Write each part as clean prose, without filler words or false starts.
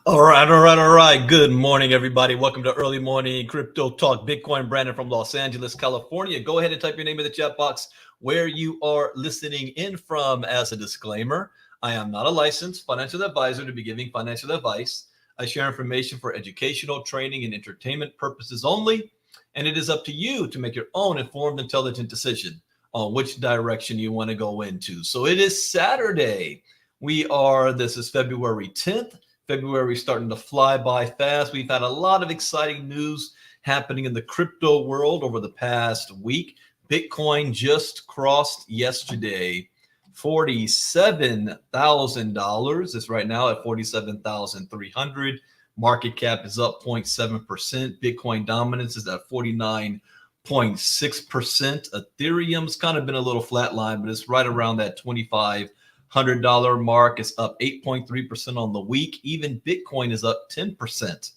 All right. Good morning, everybody. Welcome to Early Morning Crypto Talk. Bitcoin Brandon from Los Angeles, California. Go ahead and type your name in the chat box where you are listening in from. As a disclaimer, I am not a licensed financial advisor to be giving financial advice. I share information for educational, training, and entertainment purposes only, and it is up to you to make your own informed, intelligent decision on which direction you want to go into. So it is Saturday. This is February 10th. February starting to fly by fast. We've had a lot of exciting news happening in the crypto world over the past week. Bitcoin just crossed yesterday $47,000. It's right now at 47,300. Market cap is up 0.7%. Bitcoin dominance is at 49.6%. Ethereum's kind of been a little flatline, but it's right around that $2,500 mark. Is up 8.3% on the week. Even Bitcoin is up 10%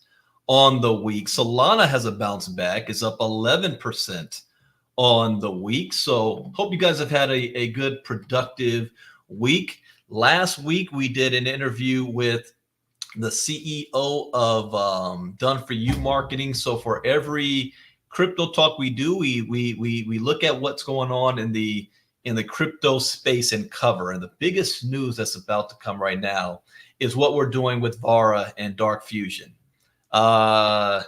on the week. Solana has a bounce back. It's up 11% on the week. So hope you guys have had a good, productive week. Last week, we did an interview with the CEO of Done For You Marketing. So for every crypto talk we do, we look at what's going on in the crypto space and cover. And the biggest news that's about to come right now is what we're doing with Vara and Dark Fusion. Patty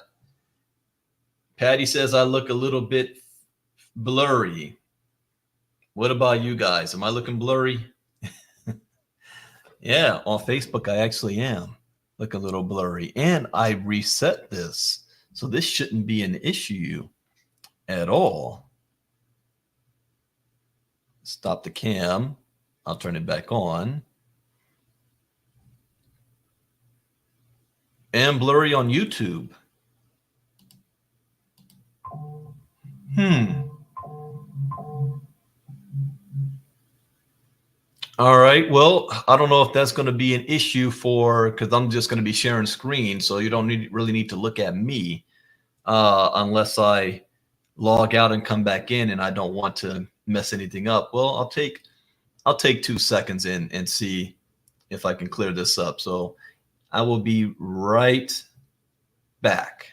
says I look a little bit blurry. What about you guys? Am I looking blurry? Yeah, on Facebook, I actually am looking a little blurry. And I reset this. So this shouldn't be an issue at all. Stop the cam. I'll turn it back on. And blurry on YouTube. All right. Well, I don't know if that's going to be an issue because I'm just going to be sharing screen. So you don't really need to look at me unless I log out and come back in and I don't want to mess anything up. Well, I'll take 2 seconds and see if I can clear this up. So I will be right back.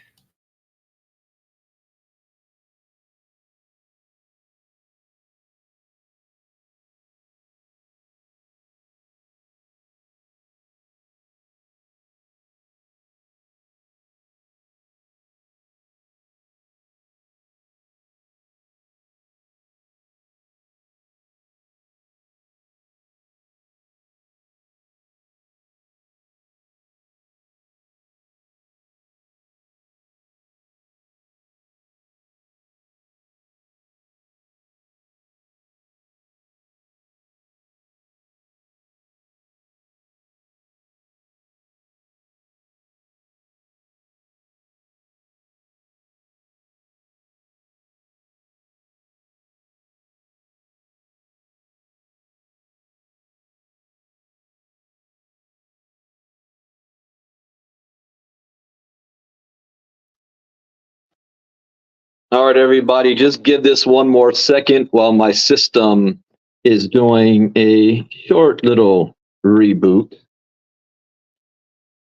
All right, everybody, just give this one more second while my system is doing a short little reboot.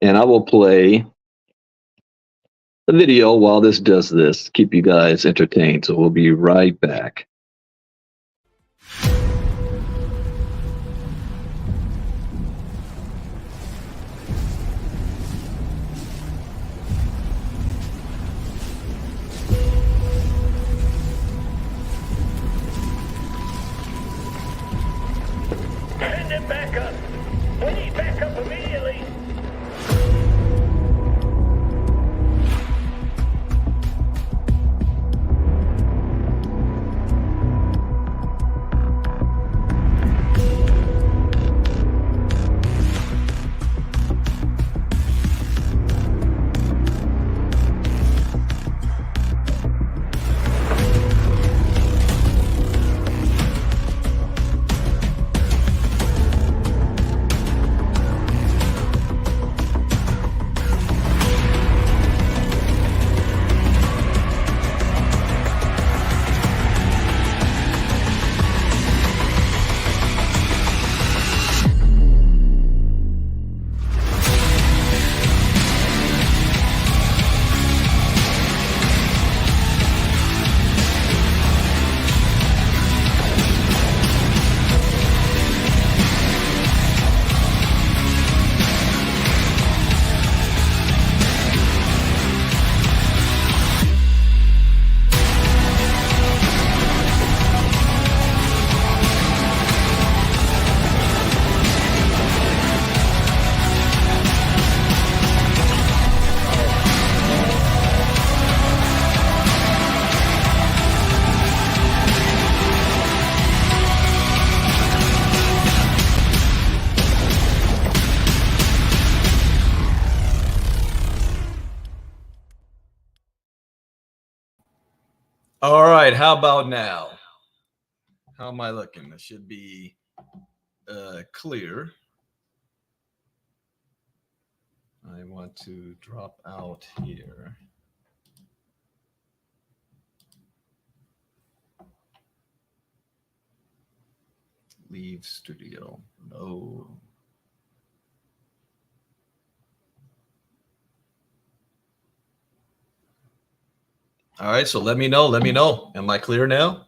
And I will play the video while this does this. Keep you guys entertained. So we'll be right back. Send it back up. We need backup immediately. All right, how about now? How am I looking? It should be clear. I want to drop out here. Leave studio. No. All right, so let me know. Let me know. Am I clear now?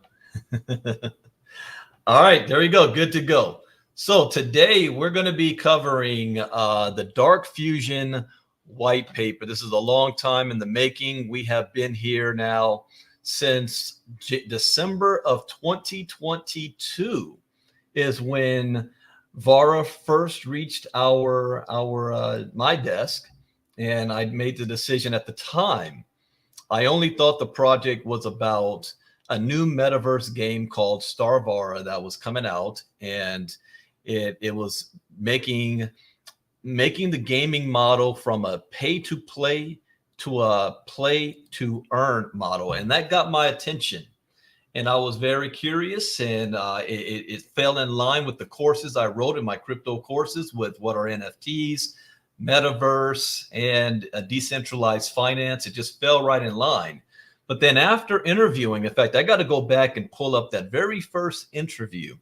All right, there we go. Good to go. So today we're going to be covering the Dark Fusion white paper. This is a long time in the making. We have been here now since December of 2022 is when Vara first reached my desk, and I made the decision at the time. I only thought the project was about a new metaverse game called Star Vara that was coming out, and it was making the gaming model from a pay to play to a play to earn model, and that got my attention. And I was very curious, and it fell in line with the courses I wrote in my crypto courses with what are NFTs, metaverse, and decentralized finance. It just fell right in line. But then after interviewing, in fact, I got to go back and pull up that very first interview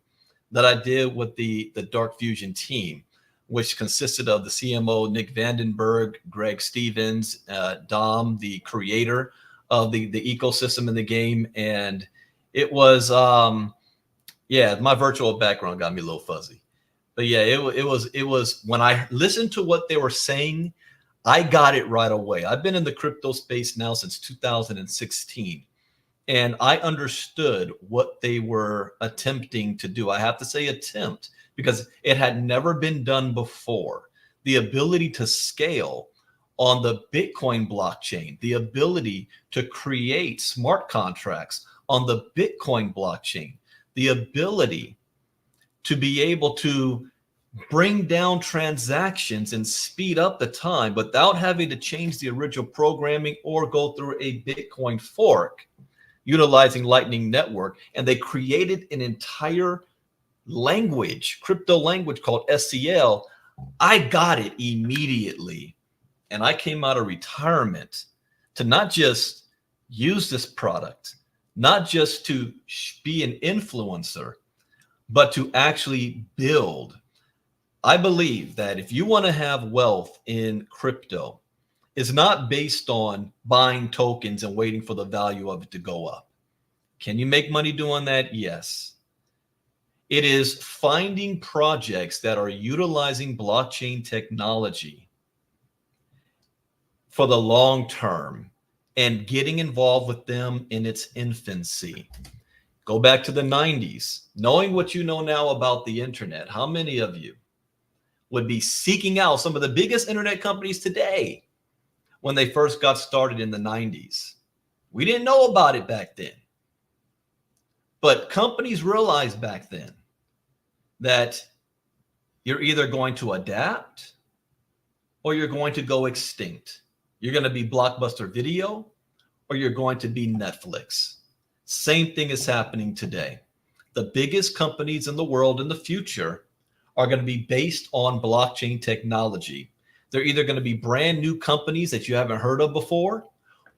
that I did with the Dark Fusion team, which consisted of the CMO, Nick Vandenberg, Greg Stevens, Dom, the creator of the ecosystem in the game. And it was, my virtual background got me a little fuzzy. But yeah, it was when I listened to what they were saying, I got it right away. I've been in the crypto space now since 2016, and I understood what they were attempting to do. I have to say attempt because it had never been done before. The ability to scale on the Bitcoin blockchain, the ability to create smart contracts on the Bitcoin blockchain, the ability to be able to bring down transactions and speed up the time without having to change the original programming or go through a Bitcoin fork utilizing Lightning Network. And they created an entire language, crypto language called SCL. I got it immediately. And I came out of retirement to not just use this product, not just to be an influencer, but to actually build. I believe that if you want to have wealth in crypto, it's not based on buying tokens and waiting for the value of it to go up. Can you make money doing that? Yes. It is finding projects that are utilizing blockchain technology for the long term and getting involved with them in its infancy. Go back to the 90s. Knowing what you know now about the internet, how many of you would be seeking out some of the biggest internet companies today when they first got started in the 90s? We didn't know about it back then. But companies realized back then that you're either going to adapt or you're going to go extinct. You're going to be Blockbuster Video or you're going to be Netflix. Same thing is happening today. The biggest companies in the world in the future are going to be based on blockchain technology. They're either going to be brand new companies that you haven't heard of before,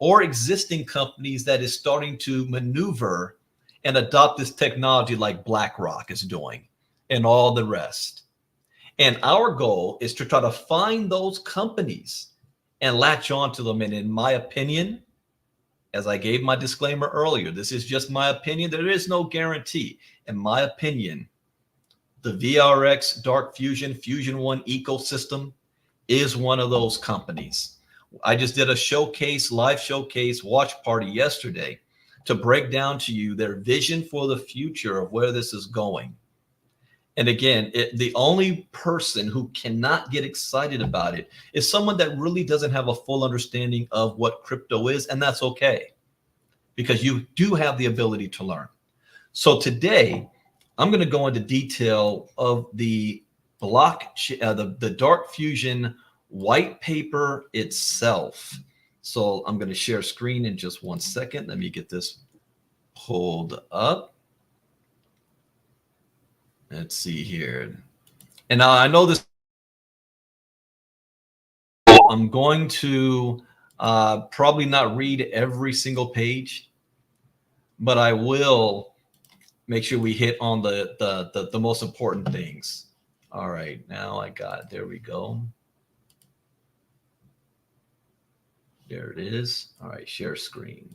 or existing companies that is starting to maneuver and adopt this technology like BlackRock is doing and all the rest. And our goal is to try to find those companies and latch onto them. And in my opinion, as I gave my disclaimer earlier, this is just my opinion. There is no guarantee. In my opinion, the VRX Dark Fusion Fusion One ecosystem is one of those companies. I just did a live showcase watch party yesterday to break down to you their vision for the future of where this is going. And again, the only person who cannot get excited about it is someone that really doesn't have a full understanding of what crypto is, and that's okay, because you do have the ability to learn. So today, I'm going to go into detail of the the Dark Fusion white paper itself. So I'm going to share screen in just 1 second. Let me get this pulled up. Let's see here. And now I know this. I'm going to probably not read every single page, but I will make sure we hit on the most important things. All right, now I got it. There we go. There it is. All right, share screen.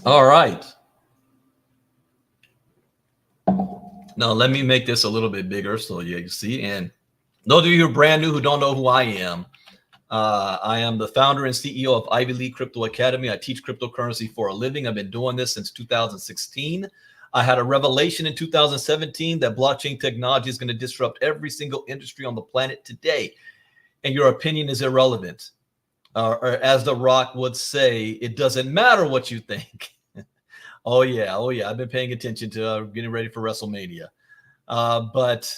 All right. Now let me make this a little bit bigger so you can see. And those of you who are brand new who don't know who I am the founder and CEO of Ivy League Crypto Academy. I teach cryptocurrency for a living. I've been doing this since 2016. I had a revelation in 2017 that blockchain technology is going to disrupt every single industry on the planet today. And your opinion is irrelevant. Or as The Rock would say, it doesn't matter what you think. Oh yeah. I've been paying attention to getting ready for WrestleMania. But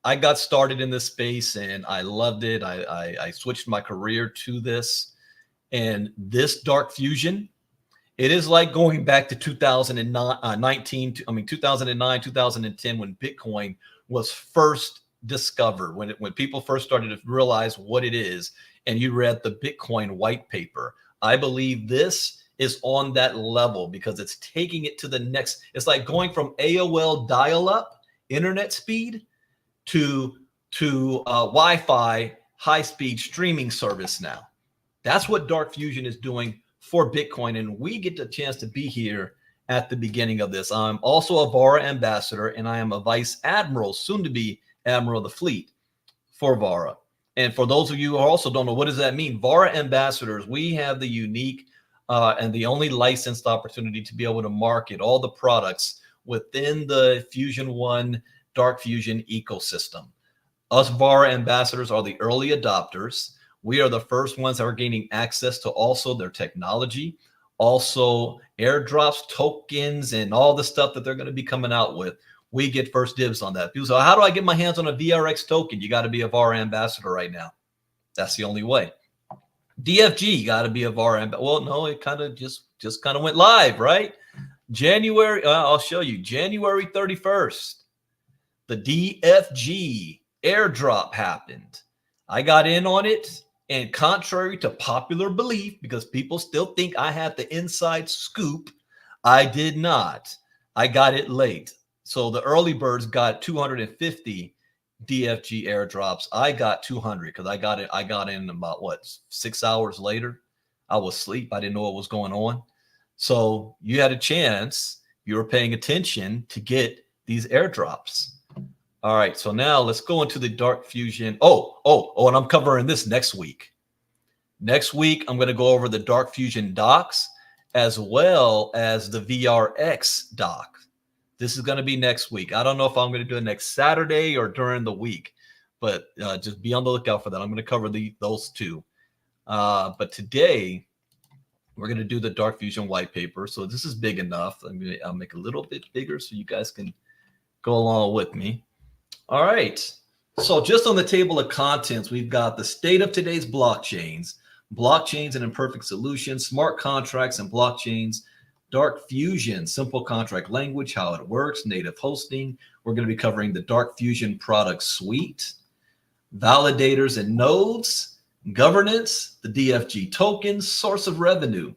I got started in this space and I loved it. I switched my career to this. And this dark fusion, it is like going back to 2009, 2010, when Bitcoin was first discovered, when people first started to realize what it is, and you read the Bitcoin white paper. I believe this is on that level because it's taking it to the next. It's like going from AOL dial-up internet speed to Wi-Fi high-speed streaming service now. That's what dark fusion is doing for Bitcoin, and we get the chance to be here at the beginning of this. I'm also a VARA ambassador, and I am a vice admiral, soon to be admiral of the fleet for VARA. And for those of you who also don't know, what does that mean? VARA ambassadors, we have the unique and the only licensed opportunity to be able to market all the products within the Fusion One Dark Fusion ecosystem. Us VARA ambassadors are the early adopters. We are the first ones that are gaining access to also their technology, also airdrops, tokens, and all the stuff that they're going to be coming out with. We get first dibs on that. People say, how do I get my hands on a VRX token? You got to be a VARA ambassador right now. That's the only way. DFG got to be a VARA ambassador. Well, no, it kind of just kind of went live, right? January, I'll show you, January 31st, the DFG airdrop happened. I got in on it, and contrary to popular belief, because people still think I have the inside scoop, I did not. I got it late. So the early birds got 250 DFG airdrops. I got 200 because I got in about 6 hours later. I was asleep. I didn't know what was going on. So you had a chance. You were paying attention to get these airdrops. All right. So now let's go into the Dark Fusion. And I'm covering this next week. Next week, I'm going to go over the Dark Fusion docs as well as the VRX doc. This is going to be next week. I don't know if I'm going to do it next Saturday or during the week, but just be on the lookout for that. I'm going to cover those two. But today, we're going to do the Dark Fusion white paper. So this is big enough. I'll make a little bit bigger so you guys can go along with me. All right. So just on the table of contents, we've got the state of today's blockchains and imperfect solutions, smart contracts and blockchains, Dark Fusion, simple contract language, how it works, native hosting. We're going to be covering the Dark Fusion product suite, validators and nodes, governance, the DFG tokens, source of revenue,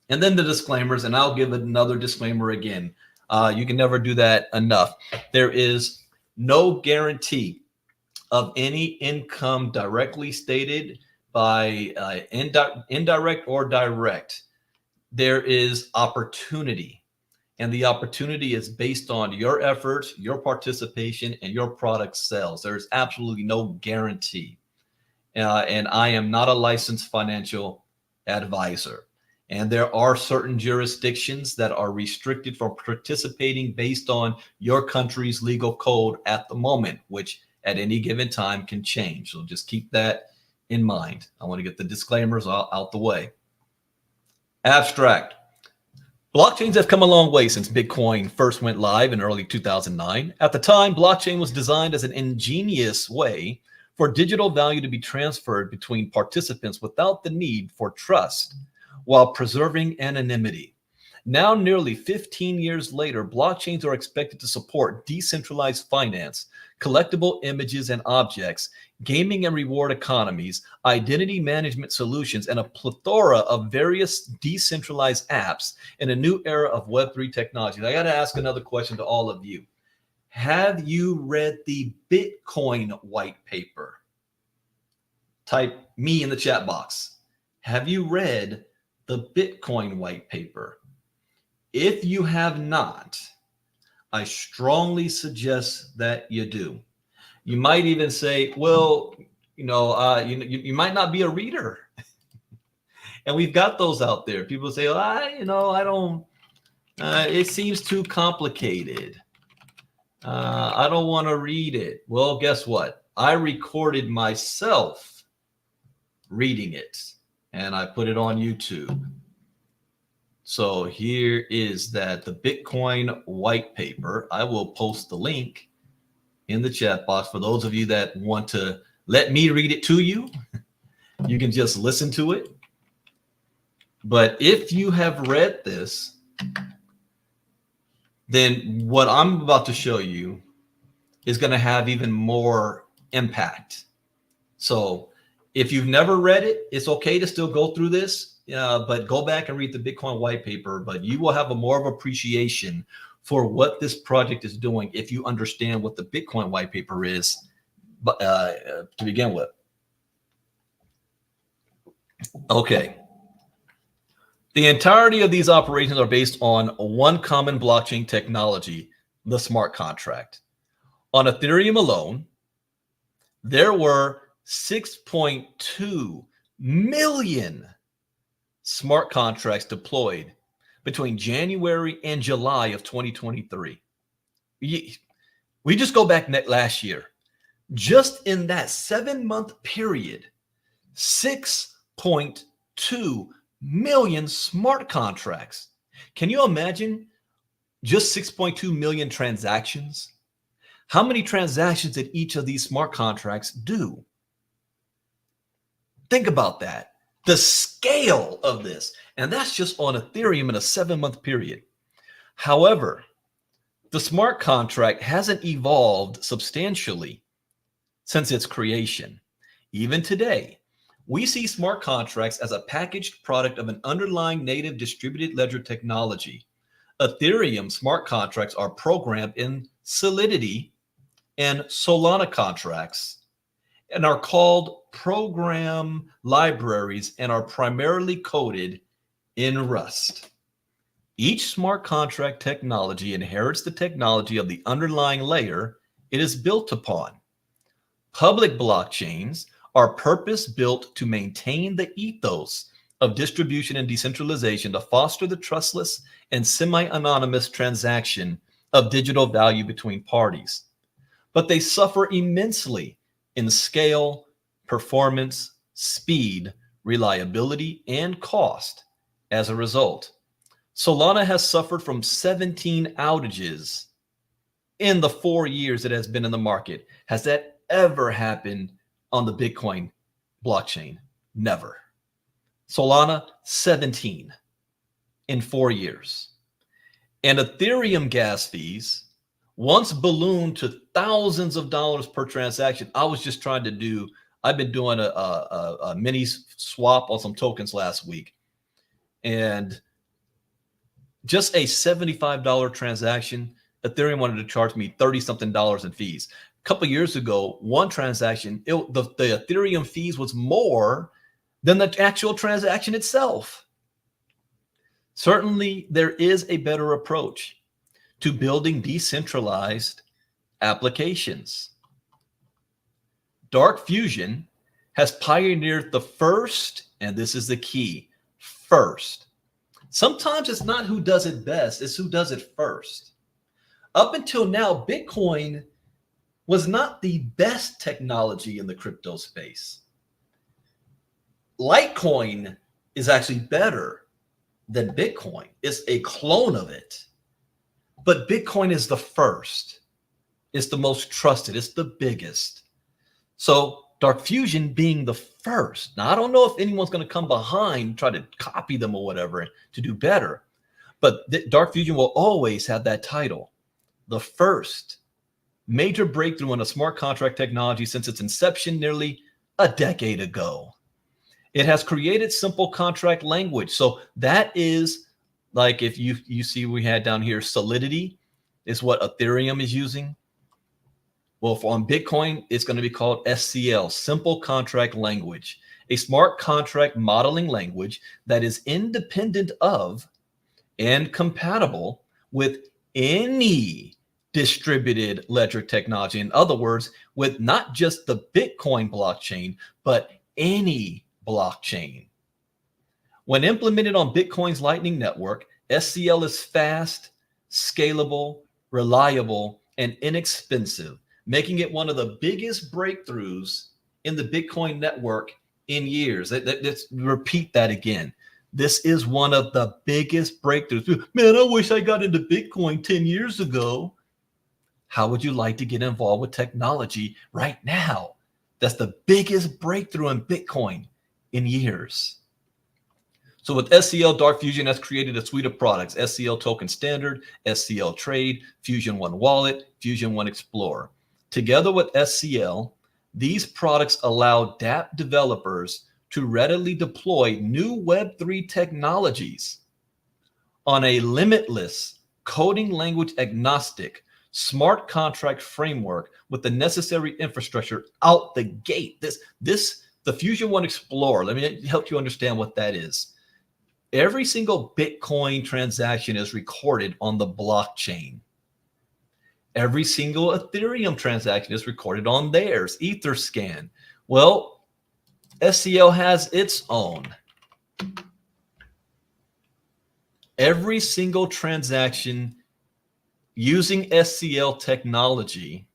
and then the disclaimers. And I'll give another disclaimer again. You can never do that enough. There is no guarantee of any income directly stated by indirect or direct. There is opportunity, and the opportunity is based on your efforts, your participation, and your product sales. There's absolutely no guarantee. And I am not a licensed financial advisor. And there are certain jurisdictions that are restricted from participating based on your country's legal code at the moment, which at any given time can change. So just keep that in mind. I want to get the disclaimers out the way. Abstract. Blockchains have come a long way since Bitcoin first went live in early 2009. At the time, blockchain was designed as an ingenious way for digital value to be transferred between participants without the need for trust while preserving anonymity. Now, nearly 15 years later, blockchains are expected to support decentralized finance, collectible images and objects, gaming and reward economies, identity management solutions, and a plethora of various decentralized apps in a new era of Web3 technology. I got to ask another question to all of you. Have you read the Bitcoin white paper? Type me in the chat box. Have you read the Bitcoin white paper? If you have not, I strongly suggest that you do. You might even say, well, you might not be a reader. And we've got those out there. People say, I don't, it seems too complicated. I don't want to read it. Well, guess what? I recorded myself reading it and I put it on YouTube. So here is the Bitcoin white paper. I will post the link in the chat box for those of you that want to let me read it to you. You can just listen to it. But if you have read this, then what I'm about to show you is going to have even more impact. So if you've never read it, it's okay to still go through this. But go back and read the Bitcoin white paper, but you will have a more of appreciation for what this project is doing if you understand what the Bitcoin white paper is to begin with. Okay. The entirety of these operations are based on one common blockchain technology, the smart contract. On Ethereum alone, there were 6.2 million smart contracts deployed between January and July of 2023. We just go back last year. Just in that 7-month period, 6.2 million smart contracts. Can you imagine just 6.2 million transactions? How many transactions did each of these smart contracts do? Think about that. The scale of this, and that's just on Ethereum in a 7-month period. However, the smart contract hasn't evolved substantially since its creation. Even today, we see smart contracts as a packaged product of an underlying native distributed ledger technology. Ethereum smart contracts are programmed in Solidity and Solana contracts and are called program libraries and are primarily coded in Rust. Each smart contract technology inherits the technology of the underlying layer it is built upon. Public blockchains are purpose-built to maintain the ethos of distribution and decentralization to foster the trustless and semi-anonymous transaction of digital value between parties. But they suffer immensely in scale, performance, speed, reliability, and cost as a result. Solana has suffered from 17 outages in the 4 years it has been in the market. Has that ever happened on the Bitcoin blockchain? Never. Solana, 17 in 4 years. And Ethereum gas fees once ballooned to thousands of dollars per transaction. I've been doing a mini swap on some tokens last week. And just a $75 transaction, Ethereum wanted to charge me $30-something in fees. A couple of years ago, one transaction, the Ethereum fees was more than the actual transaction itself. Certainly, there is a better approach to building decentralized applications. Dark Fusion has pioneered the first, and this is the key, first. Sometimes it's not who does it best, it's who does it first. Up until now, Bitcoin was not the best technology in the crypto space. Litecoin is actually better than Bitcoin. It's a clone of it. But Bitcoin is the first. It's the most trusted. It's the biggest. So Dark Fusion being the first. Now, I don't know if anyone's going to come behind and try to copy them or whatever to do better, but Dark Fusion will always have that title, the first major breakthrough in a smart contract technology since its inception nearly a decade ago. It has created simple contract language. So that is like, if you see we had down here, Solidity is what Ethereum is using. Well, on Bitcoin, it's going to be called SCL, Simple Contract Language, a smart contract modeling language that is independent of and compatible with any distributed ledger technology. In other words, with not just the Bitcoin blockchain, but any blockchain. When implemented on Bitcoin's Lightning Network, SCL is fast, scalable, reliable, and inexpensive, making it one of the biggest breakthroughs in the Bitcoin network in years. Let's repeat that again. This is one of the biggest breakthroughs. Man, I wish I got into Bitcoin 10 years ago. How would you like to get involved with technology right now? That's the biggest breakthrough in Bitcoin in years. So with SCL, Dark Fusion has created a suite of products: SCL Token Standard, SCL Trade, Fusion One Wallet, Fusion One Explorer. Together with SCL, these products allow dApp developers to readily deploy new Web3 technologies on a limitless, coding language agnostic, smart contract framework with the necessary infrastructure out the gate. The Fusion One Explorer, let me help you understand what that is. Every single Bitcoin transaction is recorded on the blockchain. Every single Ethereum transaction is recorded on theirs, Etherscan. Well, SCL has its own. Every single transaction using SCL technology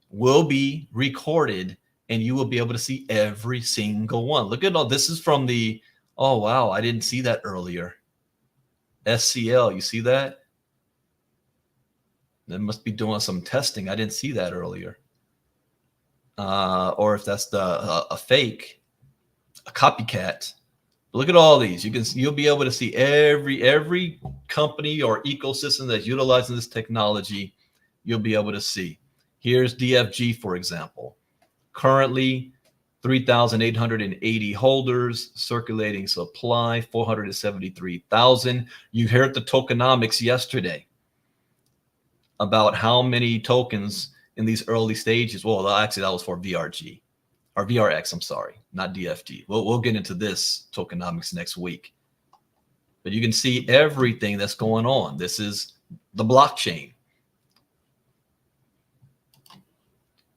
will be recorded, and you will be able to see every single one. Look at all this is from the, oh wow, I didn't see that earlier. SCL, you see that? They must be doing some testing. I didn't see that earlier. Or if that's a fake, a copycat. Look at all these. You'll be able to see every company or ecosystem that's utilizing this technology. You'll be able to see. Here's DFG, for example. Currently, 3,880 holders, circulating supply 473,000. You heard the tokenomics yesterday about how many tokens in these early stages. Well, actually, that was for VRG or VRX. I'm sorry, not DFG. We'll get into this tokenomics next week. But you can see everything that's going on. This is the blockchain.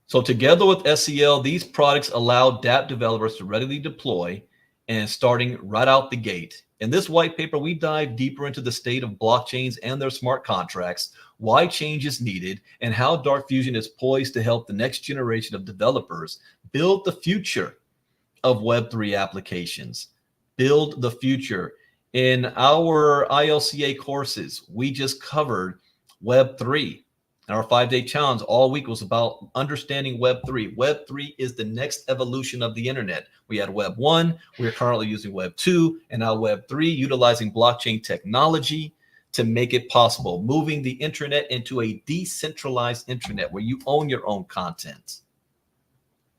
So together with SCL, these products allow dApp developers to readily deploy, and starting right out the gate. In this white paper, we dive deeper into the state of blockchains and their smart contracts, why change is needed, and how Dark Fusion is poised to help the next generation of developers build the future of Web3 applications. Build the future. In our ILCA courses, we just covered Web3. Our 5-day challenge all week was about understanding Web3. Web3 is the next evolution of the internet. We had Web 1, we are currently using Web 2, and now Web 3, utilizing blockchain technology to make it possible, moving the internet into a decentralized internet where you own your own content.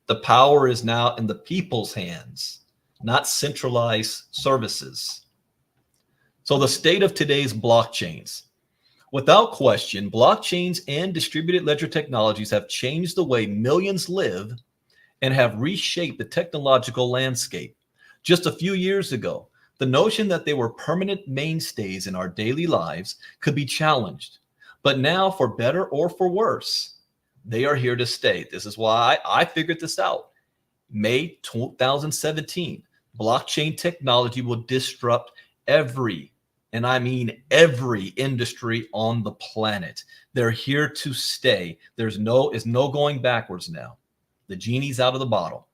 The power is now in the people's hands, not centralized services. So the state of today's blockchains. Without question, blockchains and distributed ledger technologies have changed the way millions live and have reshaped the technological landscape. Just a few years ago, the notion that they were permanent mainstays in our daily lives could be challenged. But now, for better or for worse, they are here to stay. This is why I figured this out. May 2017, blockchain technology will disrupt every, and I mean every, industry on the planet. They're here to stay. There's no going backwards now. The genie's out of the bottle.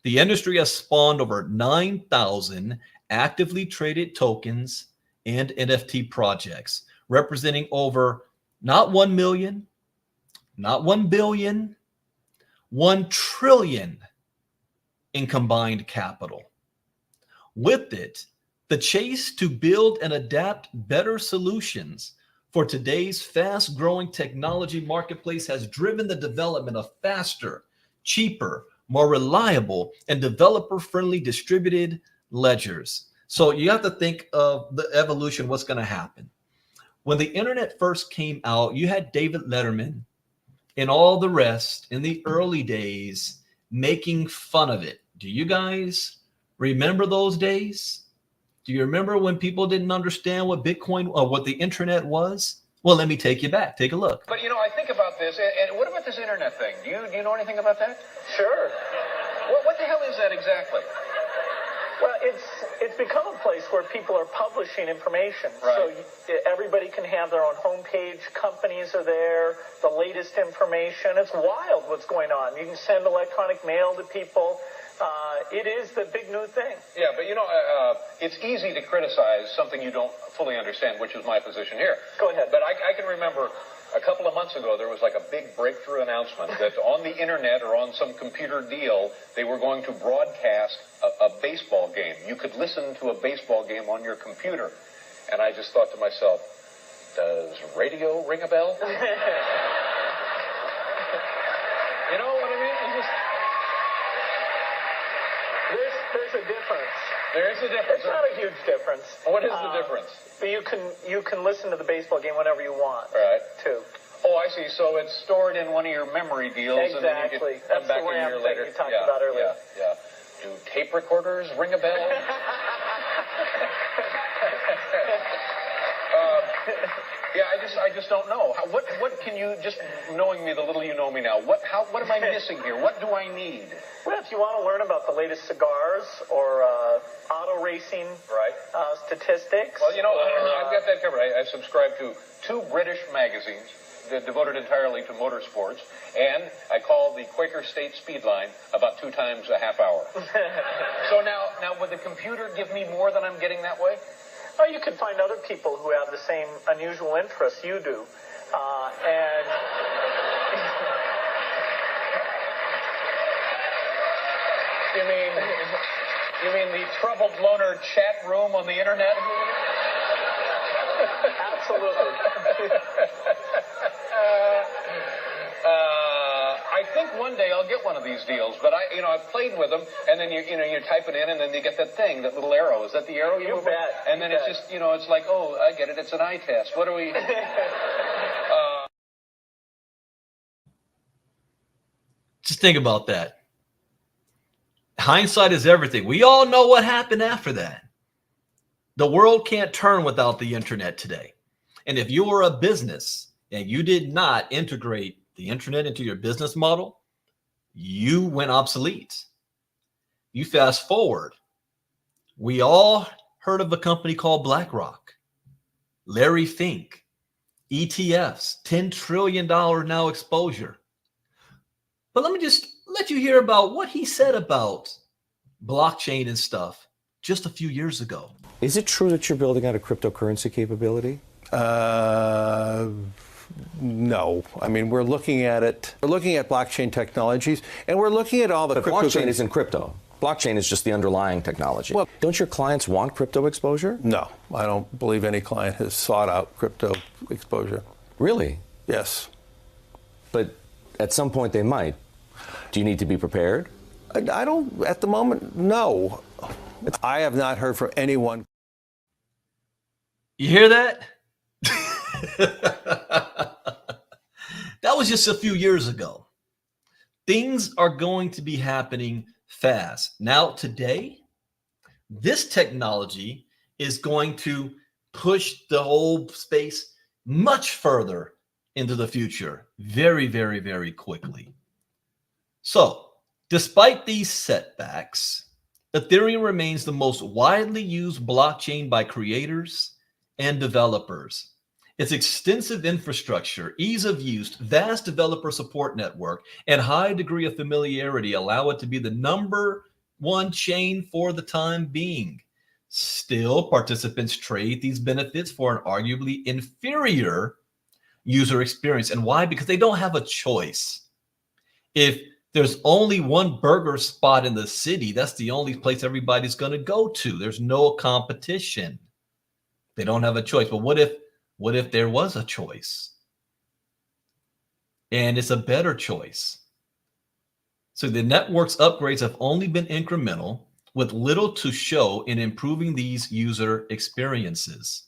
The industry has spawned over 9,000 actively traded tokens and NFT projects, representing over not 1 million, not 1 billion, $1 trillion in combined capital. With it, the chase to build and adapt better solutions for today's fast-growing technology marketplace has driven the development of faster, cheaper, more reliable, and developer-friendly distributed ledgers. So you have to think of the evolution, what's going to happen. When the internet first came out, you had David Letterman and all the rest in the early days making fun of it. Do you guys remember those days? Do you remember when people didn't understand what Bitcoin or what the internet was? Well, let me take you back. Take a look. But, you know, I think about this, and what about this internet thing? Do you know anything about that? Sure. What the hell is that exactly? Well, it's become a place where people are publishing information. Right. So everybody can have their own homepage. Companies are there. The latest information. It's wild what's going on. You can send electronic mail to people. It is the big new thing. Yeah, but, you know, it's easy to criticize something you don't fully understand, which is my position here. Go ahead. But I can remember a couple of months ago, there was like a big breakthrough announcement that on the internet or on some computer deal, they were going to broadcast a baseball game. You could listen to a baseball game on your computer. And I just thought to myself, does radio ring a bell? You know what I mean? There's a difference. There is a difference. It's not a huge difference. What is the difference? But you can listen to the baseball game whenever you want. Right. Too. Oh, I see. So it's stored in one of your memory deals, Exactly. and then you can come That's back the a year RAM later. thing you talked about earlier. Yeah. Do tape recorders ring a bell? Yeah, I just don't know. What can you, just knowing me the little you know me now, what am I missing here? What do I need? Well, if you want to learn about the latest cigars or auto racing statistics. Well, you know, I've got that covered. I subscribe to 2 British magazines devoted entirely to motorsports, and I call the Quaker State Speedline about 2 times a half hour. So now, would the computer give me more than I'm getting that way? Oh, you can find other people who have the same unusual interests you do. And You mean the troubled loner chat room on the internet? absolutely. I think one day I'll get one of these deals, but I've played with them, and then you type it in, and then you get that thing, that little arrow. Is that the arrow you You move? bet. And then You it's bet. just, it's like, oh, I get it. It's an eye test. What do we? Just think about that. Hindsight is everything. We all know what happened after that. The world can't turn without the internet today. And if you were a business and you did not integrate the internet into your business model, you went obsolete. You fast forward. We all heard of a company called BlackRock, Larry Fink, ETFs, $10 trillion now exposure. But let me just let you hear about what he said about blockchain and stuff just a few years ago. Is it true that you're building out a cryptocurrency capability? No. I mean, we're looking at it. We're looking at blockchain technologies, and we're looking at all the But crypto. blockchain isn't crypto. Blockchain is just the underlying technology. Well, don't your clients want crypto exposure? No, I don't believe any client has sought out crypto exposure. Really? Yes. But at some point they might. Do you need to be prepared? I don't, at the moment, no. I have not heard from anyone. You hear that? That was just a few years ago. Things are going to be happening fast. Now, today, this technology is going to push the whole space much further into the future very, very, very quickly. So, despite these setbacks, Ethereum remains the most widely used blockchain by creators and developers. Its extensive infrastructure, ease of use, vast developer support network, and high degree of familiarity allow it to be the #1 chain for the time being. Still, participants trade these benefits for an arguably inferior user experience. And why? Because they don't have a choice. If There's only one burger spot in the city. That's the only place everybody's going to go to. There's no competition. They don't have a choice. But what if there was a choice? And it's a better choice. So the network's upgrades have only been incremental, with little to show in improving these user experiences.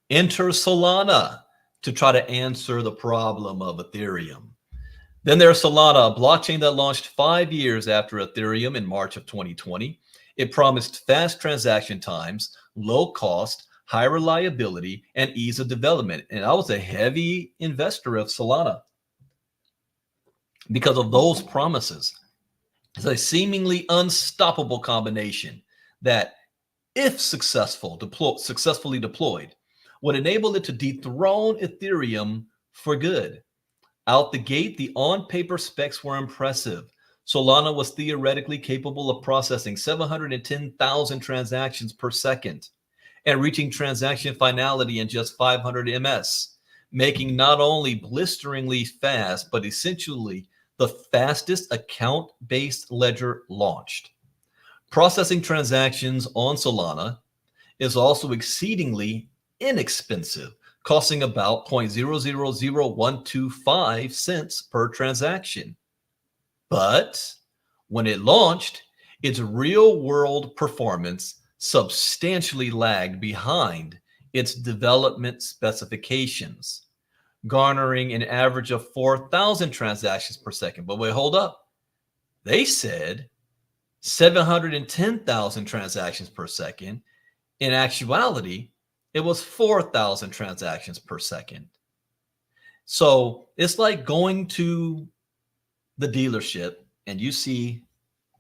Enter Solana to try to answer the problem of Ethereum. Then there's Solana, a blockchain that launched 5 years after Ethereum in March of 2020. It promised fast transaction times, low cost, high reliability, and ease of development. And I was a heavy investor of Solana because of those promises. It's a seemingly unstoppable combination that, if successfully deployed, would enable it to dethrone Ethereum for good. Out the gate, the on-paper specs were impressive. Solana was theoretically capable of processing 710,000 transactions per second and reaching transaction finality in just 500 ms, making not only blisteringly fast, but essentially the fastest account-based ledger launched. Processing transactions on Solana is also exceedingly inexpensive, costing about 0.000125 cents per transaction. But when it launched, its real-world performance substantially lagged behind its development specifications, garnering an average of 4,000 transactions per second. But wait, hold up. They said 710,000 transactions per second. In actuality, it was 4,000 transactions per second. So it's like going to the dealership and you see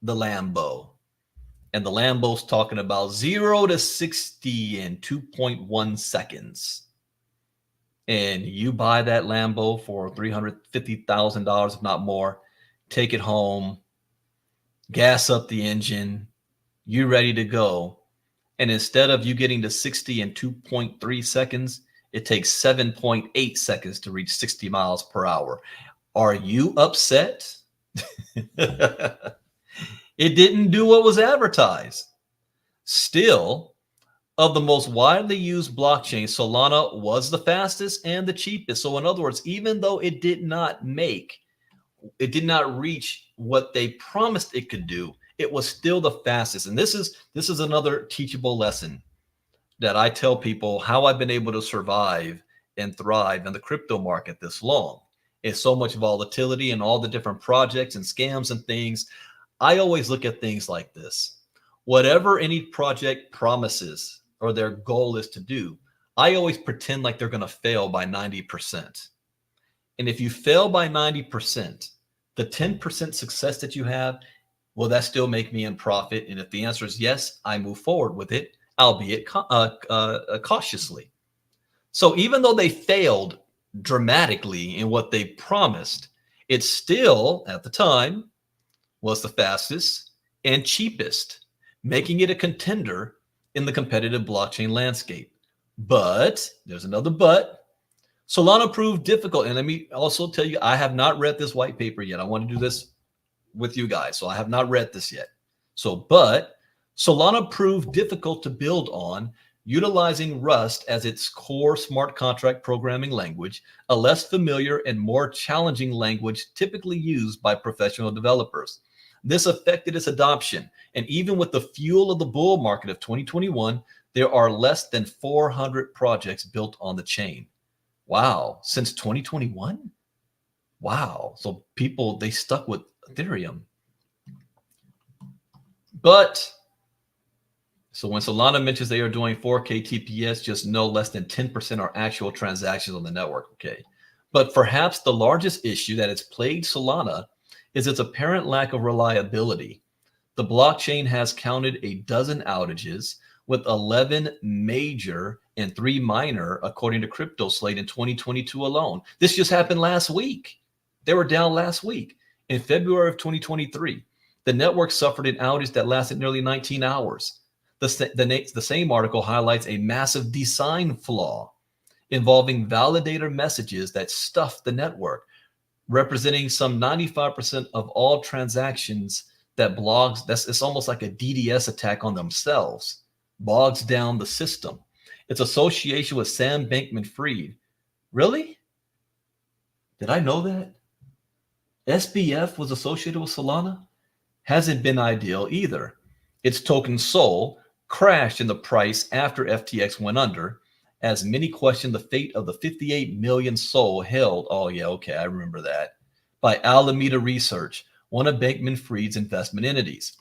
the Lambo, and the Lambo's talking about 0 to 60 in 2.1 seconds. And you buy that Lambo for $350,000, if not more, take it home, gas up the engine, you're ready to go. And instead of you getting to 60 in 2.3 seconds, it takes 7.8 seconds to reach 60 miles per hour. Are you upset? It didn't do what was advertised. Still, of the most widely used blockchains, Solana was the fastest and the cheapest. So in other words, even though it did not reach what they promised it could do, it was still the fastest. And this is another teachable lesson that I tell people how I've been able to survive and thrive in the crypto market this long. It's so much volatility and all the different projects and scams and things. I always look at things like this. Whatever any project promises or their goal is to do, I always pretend like they're going to fail by 90%. And if you fail by 90%, the 10% success that you have, will that still make me in profit? And if the answer is yes, I move forward with it, albeit cautiously. So even though they failed dramatically in what they promised, it still, at the time, was the fastest and cheapest, making it a contender in the competitive blockchain landscape. But there's another but. Solana proved difficult. And let me also tell you, I have not read this white paper yet. I want to do this with you guys. So I have not read this yet. But Solana proved difficult to build on, utilizing Rust as its core smart contract programming language, a less familiar and more challenging language typically used by professional developers. This affected its adoption. And even with the fuel of the bull market of 2021, there are less than 400 projects built on the chain. Wow. Since 2021? Wow. So people, they stuck with Ethereum. But so when Solana mentions they are doing 4K TPS, just know less than 10% are actual transactions on the network. Okay. But perhaps the largest issue that has plagued Solana is its apparent lack of reliability. The blockchain has counted a dozen outages, with 11 major and 3 minor, according to CryptoSlate, in 2022 alone. This just happened last week. They were down last week. In February of 2023, the network suffered an outage that lasted nearly 19 hours. The same article highlights a massive design flaw involving validator messages that stuffed the network, representing some 95% of all transactions that it's almost like a DDoS attack on themselves, bogs down the system. Its association with Sam Bankman-Fried. Really? Did I know that? SBF was associated with Solana? Hasn't been ideal either. Its token SOL crashed in the price after FTX went under, as many question the fate of the 58 million SOL held, oh yeah, okay, I remember that, by Alameda Research, one of Bankman-Fried's investment entities.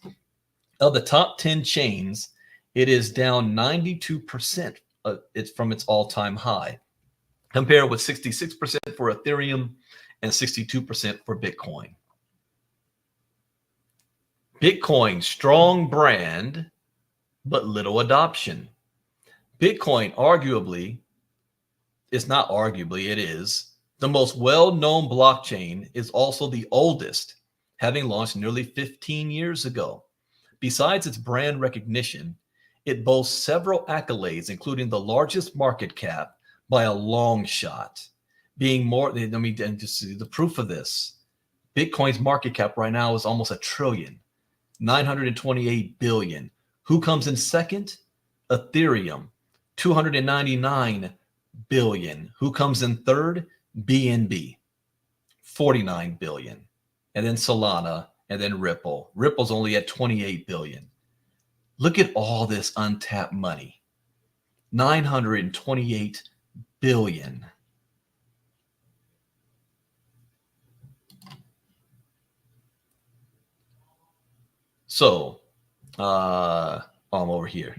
Of the top 10 chains, it is down 92% from its all-time high, compared with 66% for Ethereum and 62% for Bitcoin. Bitcoin, strong brand, but little adoption. Bitcoin arguably, it's not arguably, it is the most well-known blockchain, is also the oldest, having launched nearly 15 years ago. Besides its brand recognition, it boasts several accolades, including the largest market cap by a long shot, being more, and just see the proof of this. Bitcoin's market cap right now is almost $1 trillion, 928 billion. Who comes in second? Ethereum, 299 billion. Who comes in third? BNB, 49 billion. And then Solana, and then Ripple. Ripple's only at 28 billion. Look at all this untapped money. 928 billion. So, I'm over here.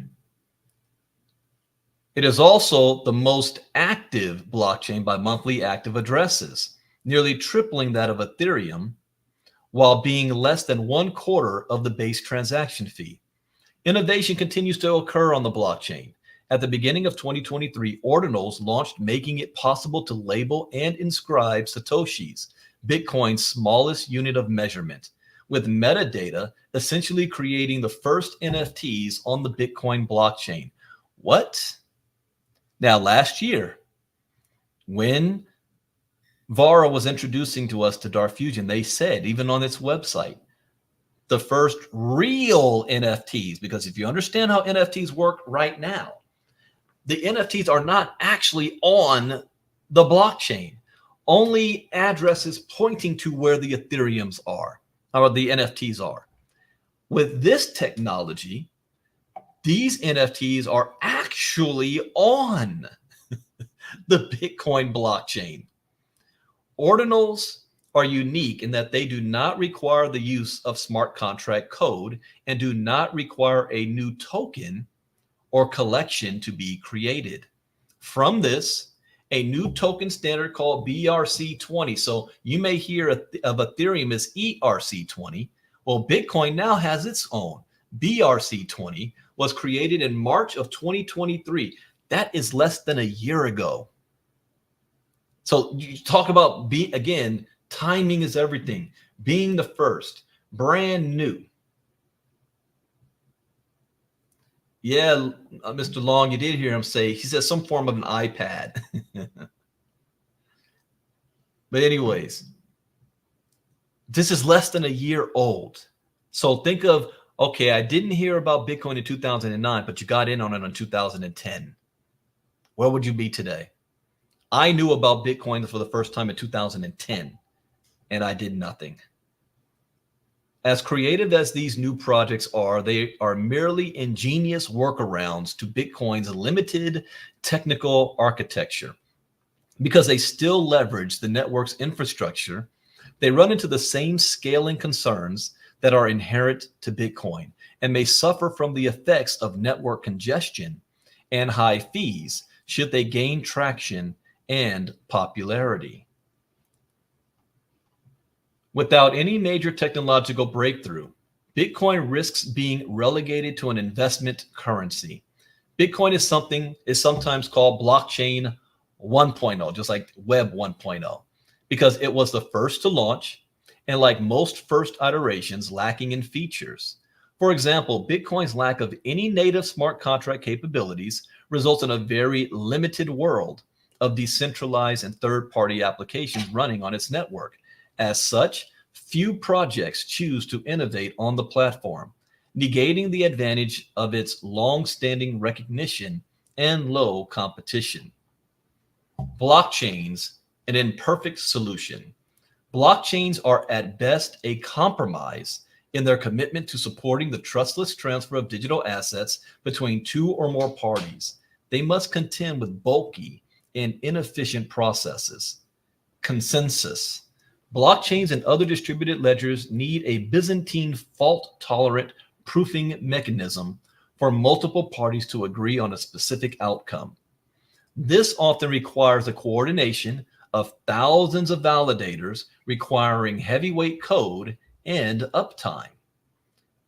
It is also the most active blockchain by monthly active addresses, nearly tripling that of Ethereum, while being less than 1/4 of the base transaction fee. Innovation continues to occur on the blockchain. At the beginning of 2023, Ordinals launched, making it possible to label and inscribe Satoshis, Bitcoin's smallest unit of measurement, with metadata essentially creating the first NFTs on the Bitcoin blockchain. What? Now, last year, when Vara was introducing to us to Darfusion, they said, even on its website, the first real NFTs, because if you understand how NFTs work right now, the NFTs are not actually on the blockchain, only addresses pointing to where the Ethereums are, or the NFTs are. With this technology, these NFTs are actually on the Bitcoin blockchain. Ordinals are unique in that they do not require the use of smart contract code and do not require a new token or collection to be created. From this, a new token standard called BRC20. So you may hear of Ethereum as ERC20. Well, Bitcoin now has its own. BRC20 was created in March of 2023. That is less than a year ago. So you talk about, again, timing is everything. Being the first, brand new. Yeah, Mr. Long, you did hear him say, he says some form of an iPad. But anyways, this is less than a year old. So think of, okay, I didn't hear about Bitcoin in 2009, but you got in on it in 2010. Where would you be today? I knew about Bitcoin for the first time in 2010, and I did nothing. As creative as these new projects are, they are merely ingenious workarounds to Bitcoin's limited technical architecture. Because they still leverage the network's infrastructure, they run into the same scaling concerns that are inherent to Bitcoin and may suffer from the effects of network congestion and high fees should they gain traction and popularity. Without any major technological breakthrough, Bitcoin risks being relegated to an investment currency. Bitcoin is sometimes called blockchain 1.0, just like Web 1.0, because it was the first to launch and, like most first iterations, lacking in features. For example, Bitcoin's lack of any native smart contract capabilities results in a very limited world of decentralized and third-party applications running on its network. As such, few projects choose to innovate on the platform, negating the advantage of its long-standing recognition and low competition. Blockchains, an imperfect solution. Blockchains are at best a compromise in their commitment to supporting the trustless transfer of digital assets between two or more parties. They must contend with bulky and inefficient processes. Consensus. Blockchains and other distributed ledgers need a Byzantine fault-tolerant proofing mechanism for multiple parties to agree on a specific outcome. This often requires the coordination of thousands of validators, requiring heavyweight code and uptime.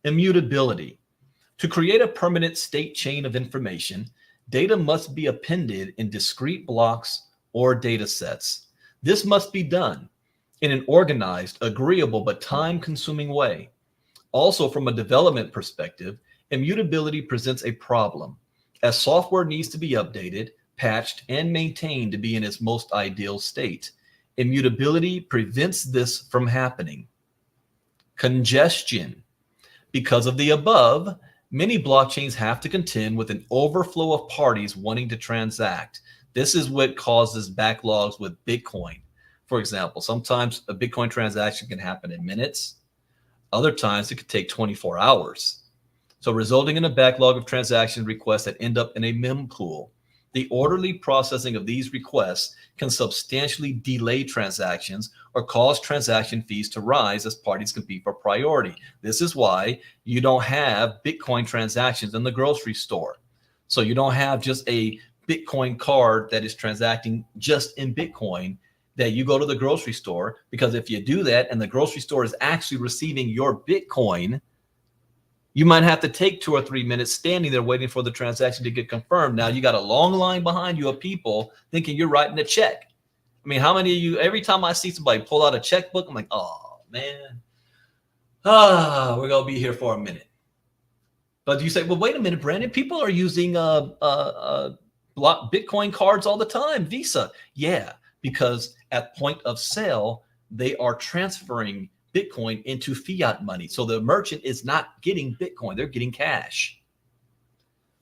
Immutability. To create a permanent state chain of information, data must be appended in discrete blocks or data sets. This must be done in an organized, agreeable, but time-consuming way. Also, from a development perspective, immutability presents a problem, as software needs to be updated, patched, and maintained to be in its most ideal state. Immutability prevents this from happening. Congestion. Because of the above, many blockchains have to contend with an overflow of parties wanting to transact. This is what causes backlogs with Bitcoin. For example, sometimes a Bitcoin transaction can happen in minutes. Other times it could take 24 hours. So resulting in a backlog of transaction requests that end up in a mempool. The orderly processing of these requests can substantially delay transactions or cause transaction fees to rise as parties compete for priority. This is why you don't have Bitcoin transactions in the grocery store. So you don't have just a Bitcoin card that is transacting just in Bitcoin that you go to the grocery store, because if you do that and the grocery store is actually receiving your Bitcoin, you might have to take 2 or 3 minutes standing there waiting for the transaction to get confirmed. Now you got a long line behind you of people thinking you're writing a check. I mean, how many of you, every time I see somebody pull out a checkbook, I'm like, oh man, we're going to be here for a minute. But you say, well, wait a minute, Brandon, people are using Bitcoin cards all the time, Visa. Yeah, because at point of sale, they are transferring Bitcoin into fiat money. So the merchant is not getting Bitcoin, they're getting cash.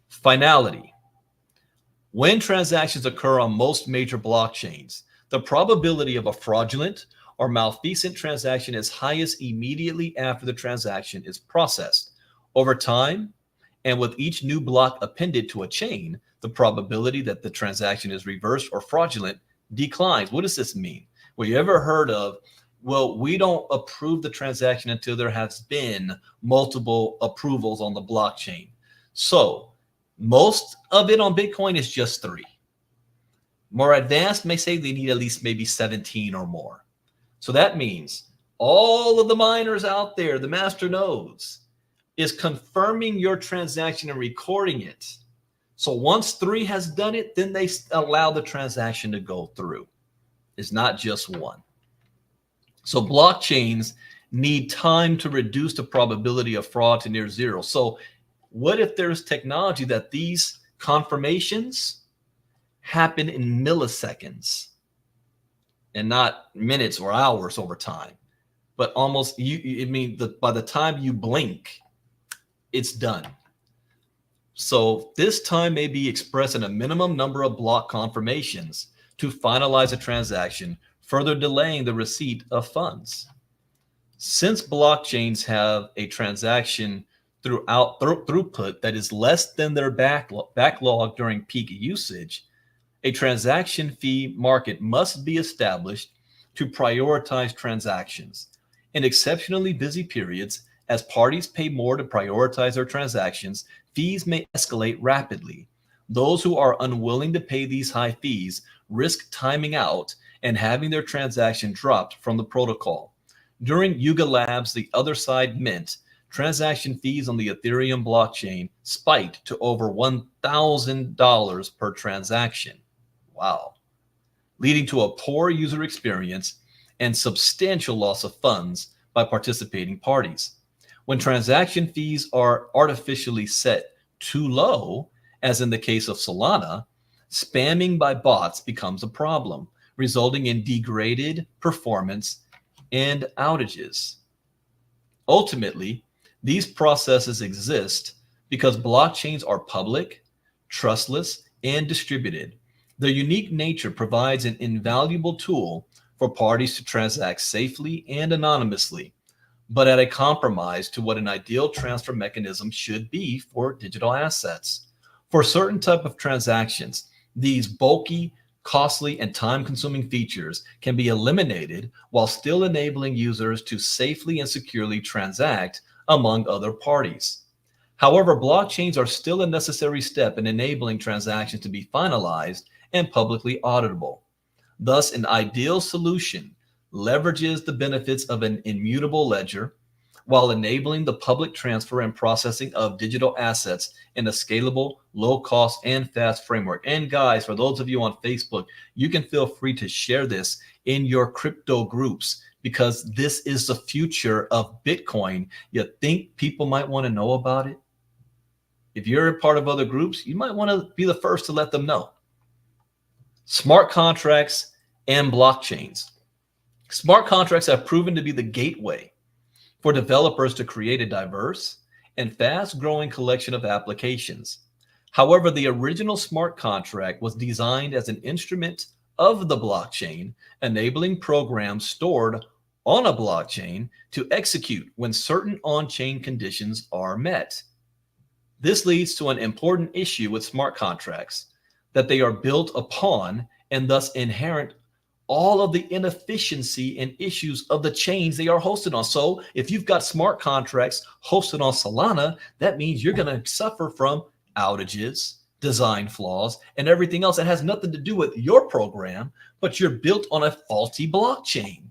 Finality. When transactions occur on most major blockchains, the probability of a fraudulent or malfeasant transaction is highest immediately after the transaction is processed. Over time, and with each new block appended to a chain, the probability that the transaction is reversed or fraudulent declines. What does this mean? Well, you ever heard of, well, we don't approve the transaction until there has been multiple approvals on the blockchain. So most of it on Bitcoin is just 3. More advanced may say they need at least maybe 17 or more. So that means all of the miners out there, the master nodes, is confirming your transaction and recording it. So once 3 has done it, then they allow the transaction to go through. It's not just 1. So blockchains need time to reduce the probability of fraud to near zero. So what if there's technology that these confirmations happen in milliseconds and not minutes or hours over time, but almost by the time you blink, it's done. So this time may be expressed in a minimum number of block confirmations to finalize a transaction, further delaying the receipt of funds. Since blockchains have a transaction throughput that is less than their backlog during peak usage, a transaction fee market must be established to prioritize transactions. In exceptionally busy periods, as parties pay more to prioritize their transactions, fees may escalate rapidly. Those who are unwilling to pay these high fees risk timing out and having their transaction dropped from the protocol. During Yuga Labs, the other side mint, transaction fees on the Ethereum blockchain spiked to over $1,000 per transaction. Wow. Leading to a poor user experience and substantial loss of funds by participating parties. When transaction fees are artificially set too low, as in the case of Solana, spamming by bots becomes a problem, resulting in degraded performance and outages. Ultimately, these processes exist because blockchains are public, trustless, and distributed. Their unique nature provides an invaluable tool for parties to transact safely and anonymously, but at a compromise to what an ideal transfer mechanism should be for digital assets. For certain type of transactions, these bulky, costly, and time-consuming features can be eliminated while still enabling users to safely and securely transact among other parties. However, blockchains are still a necessary step in enabling transactions to be finalized and publicly auditable. Thus, an ideal solution leverages the benefits of an immutable ledger while enabling the public transfer and processing of digital assets in a scalable, low-cost, and fast framework. And guys, for those of you on Facebook, you can feel free to share this in your crypto groups because this is the future of Bitcoin. You think people might want to know about it? If you're a part of other groups, you might want to be the first to let them know. Smart contracts and blockchains. Smart contracts have proven to be the gateway for developers to create a diverse and fast-growing collection of applications. However, the original smart contract was designed as an instrument of the blockchain, enabling programs stored on a blockchain to execute when certain on-chain conditions are met. This leads to an important issue with smart contracts, that they are built upon and thus inherent all of the inefficiency and issues of the chains they are hosted on. So if you've got smart contracts hosted on Solana, that means you're going to suffer from outages, design flaws, and everything else that has nothing to do with your program, but you're built on a faulty blockchain.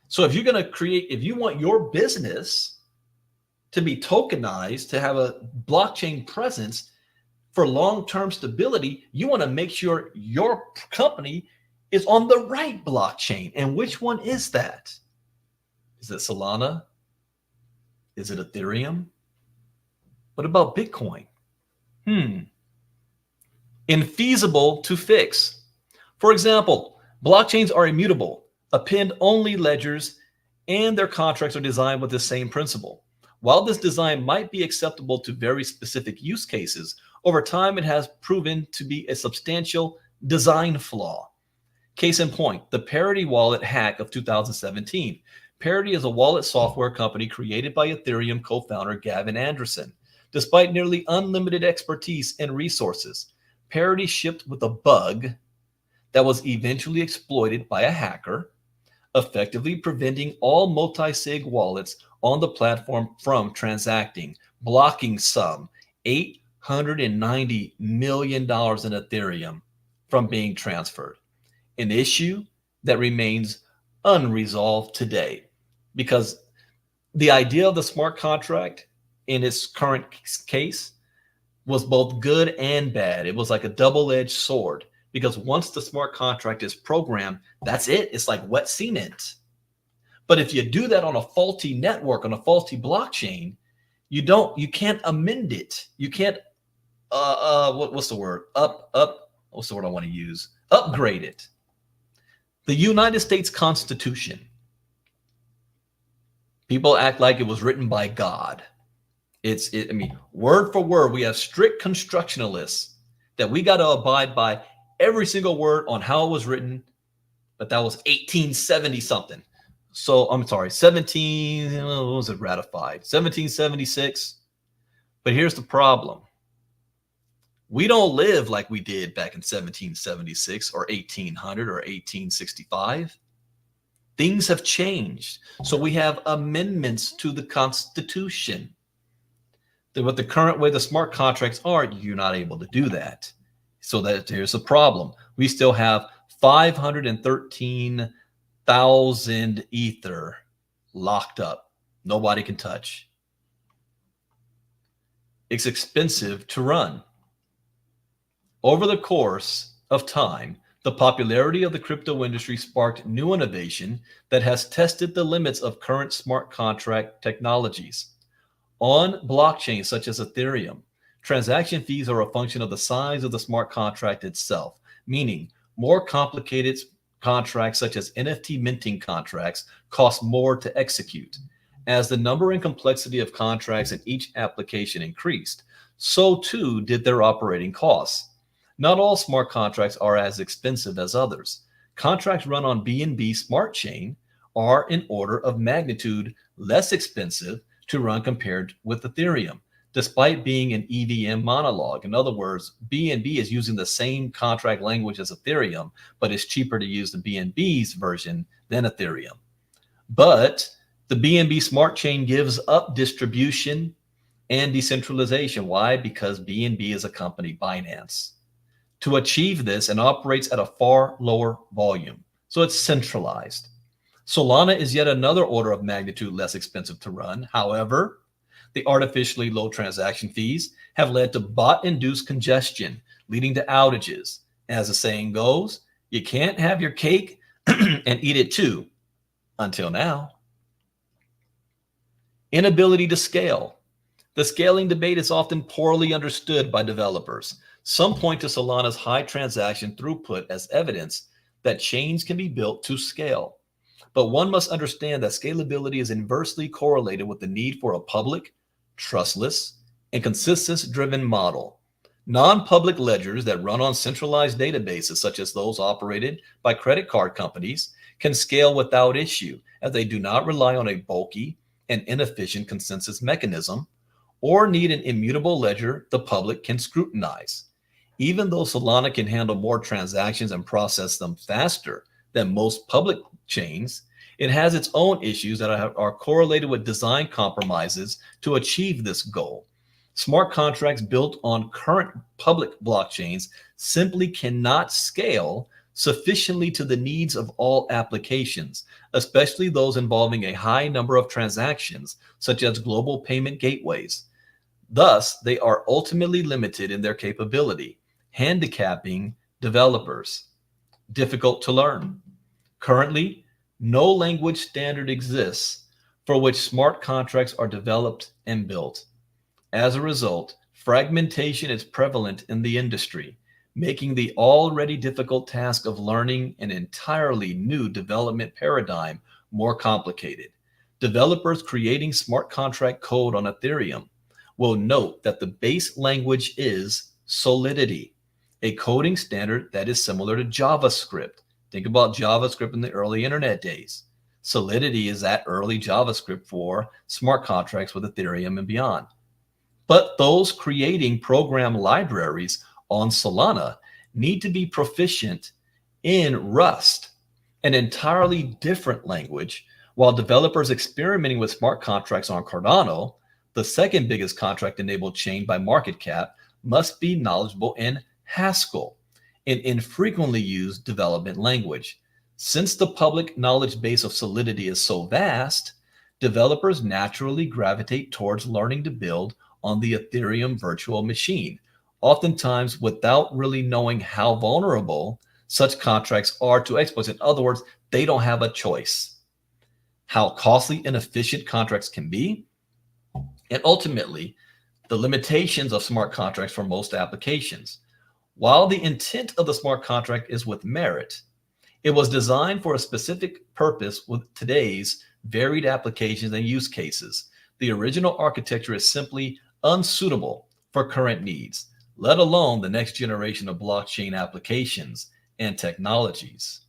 So if you're going to if you want your business to be tokenized, to have a blockchain presence for long-term stability, you want to make sure your company is on the right blockchain. And which one is that? Is it Solana? Is it Ethereum? What about Bitcoin? Infeasible to fix. For example, blockchains are immutable, append-only ledgers, and their contracts are designed with the same principle. While this design might be acceptable to very specific use cases, over time it has proven to be a substantial design flaw. Case in point, the Parity wallet hack of 2017. Parity is a wallet software company created by Ethereum co-founder Gavin Andresen. Despite nearly unlimited expertise and resources, Parity shipped with a bug that was eventually exploited by a hacker, effectively preventing all multi-sig wallets on the platform from transacting, blocking some $890 million in Ethereum from being transferred. An issue that remains unresolved today because the idea of the smart contract in its current case was both good and bad. It was like a double-edged sword because once the smart contract is programmed, that's it. It's like wet cement. But if you do that on a faulty network, on a faulty blockchain, you can't amend it. You can't what's the word? What's the word I want to use? Upgrade it. The United States Constitution. People act like it was written by God. I mean, word for word, we have strict constructionalists that we got to abide by every single word on how it was written, but that was 1870 something. So I'm sorry, what was it ratified? 1776. But here's the problem. We don't live like we did back in 1776 or 1800 or 1865. Things have changed. So we have amendments to the Constitution. With the current way the smart contracts are, you're not able to do that. So here's a problem. We still have 513,000 Ether locked up. Nobody can touch. It's expensive to run. Over the course of time, the popularity of the crypto industry sparked new innovation that has tested the limits of current smart contract technologies. On blockchains such as Ethereum, transaction fees are a function of the size of the smart contract itself, meaning more complicated contracts such as NFT minting contracts cost more to execute. As the number and complexity of contracts in each application increased, so too did their operating costs. Not all smart contracts are as expensive as others. Contracts run on BNB Smart Chain are in order of magnitude less expensive to run compared with Ethereum, despite being an EVM monologue. In other words, BNB is using the same contract language as Ethereum, but it's cheaper to use the BNB's version than Ethereum. But the BNB Smart Chain gives up distribution and decentralization. Why? Because BNB is a company, Binance. To achieve this, and operates at a far lower volume, so it's centralized. Solana is yet another order of magnitude less expensive to run. However, the artificially low transaction fees have led to bot-induced congestion, leading to outages. As the saying goes, you can't have your cake and eat it too, until now. Inability to scale. The scaling debate is often poorly understood by developers. Some point to Solana's high transaction throughput as evidence that chains can be built to scale. But one must understand that scalability is inversely correlated with the need for a public, trustless, and consensus-driven model. Non-public ledgers that run on centralized databases, such as those operated by credit card companies, can scale without issue, as they do not rely on a bulky and inefficient consensus mechanism, or need an immutable ledger the public can scrutinize. Even though Solana can handle more transactions and process them faster than most public chains, it has its own issues that are correlated with design compromises to achieve this goal. Smart contracts built on current public blockchains simply cannot scale sufficiently to the needs of all applications, especially those involving a high number of transactions, such as global payment gateways. Thus, they are ultimately limited in their capability, handicapping developers. Difficult to learn. Currently, no language standard exists for which smart contracts are developed and built. As a result, fragmentation is prevalent in the industry, making the already difficult task of learning an entirely new development paradigm more complicated. Developers creating smart contract code on Ethereum will note that the base language is Solidity, a coding standard that is similar to JavaScript. Think about JavaScript in the early internet days. Solidity is that early JavaScript for smart contracts with Ethereum and beyond. But those creating program libraries on Solana need to be proficient in Rust, an entirely different language, while developers experimenting with smart contracts on Cardano, the second biggest contract-enabled chain by market cap, must be knowledgeable in Haskell, an infrequently used development language. Since the public knowledge base of Solidity is so vast, developers naturally gravitate towards learning to build on the Ethereum virtual machine, oftentimes without really knowing how vulnerable such contracts are to exploits. In other words, they don't have a choice. How costly and efficient contracts can be, and ultimately, the limitations of smart contracts for most applications. While the intent of the smart contract is with merit, it was designed for a specific purpose with today's varied applications and use cases. The original architecture is simply unsuitable for current needs, let alone the next generation of blockchain applications and technologies.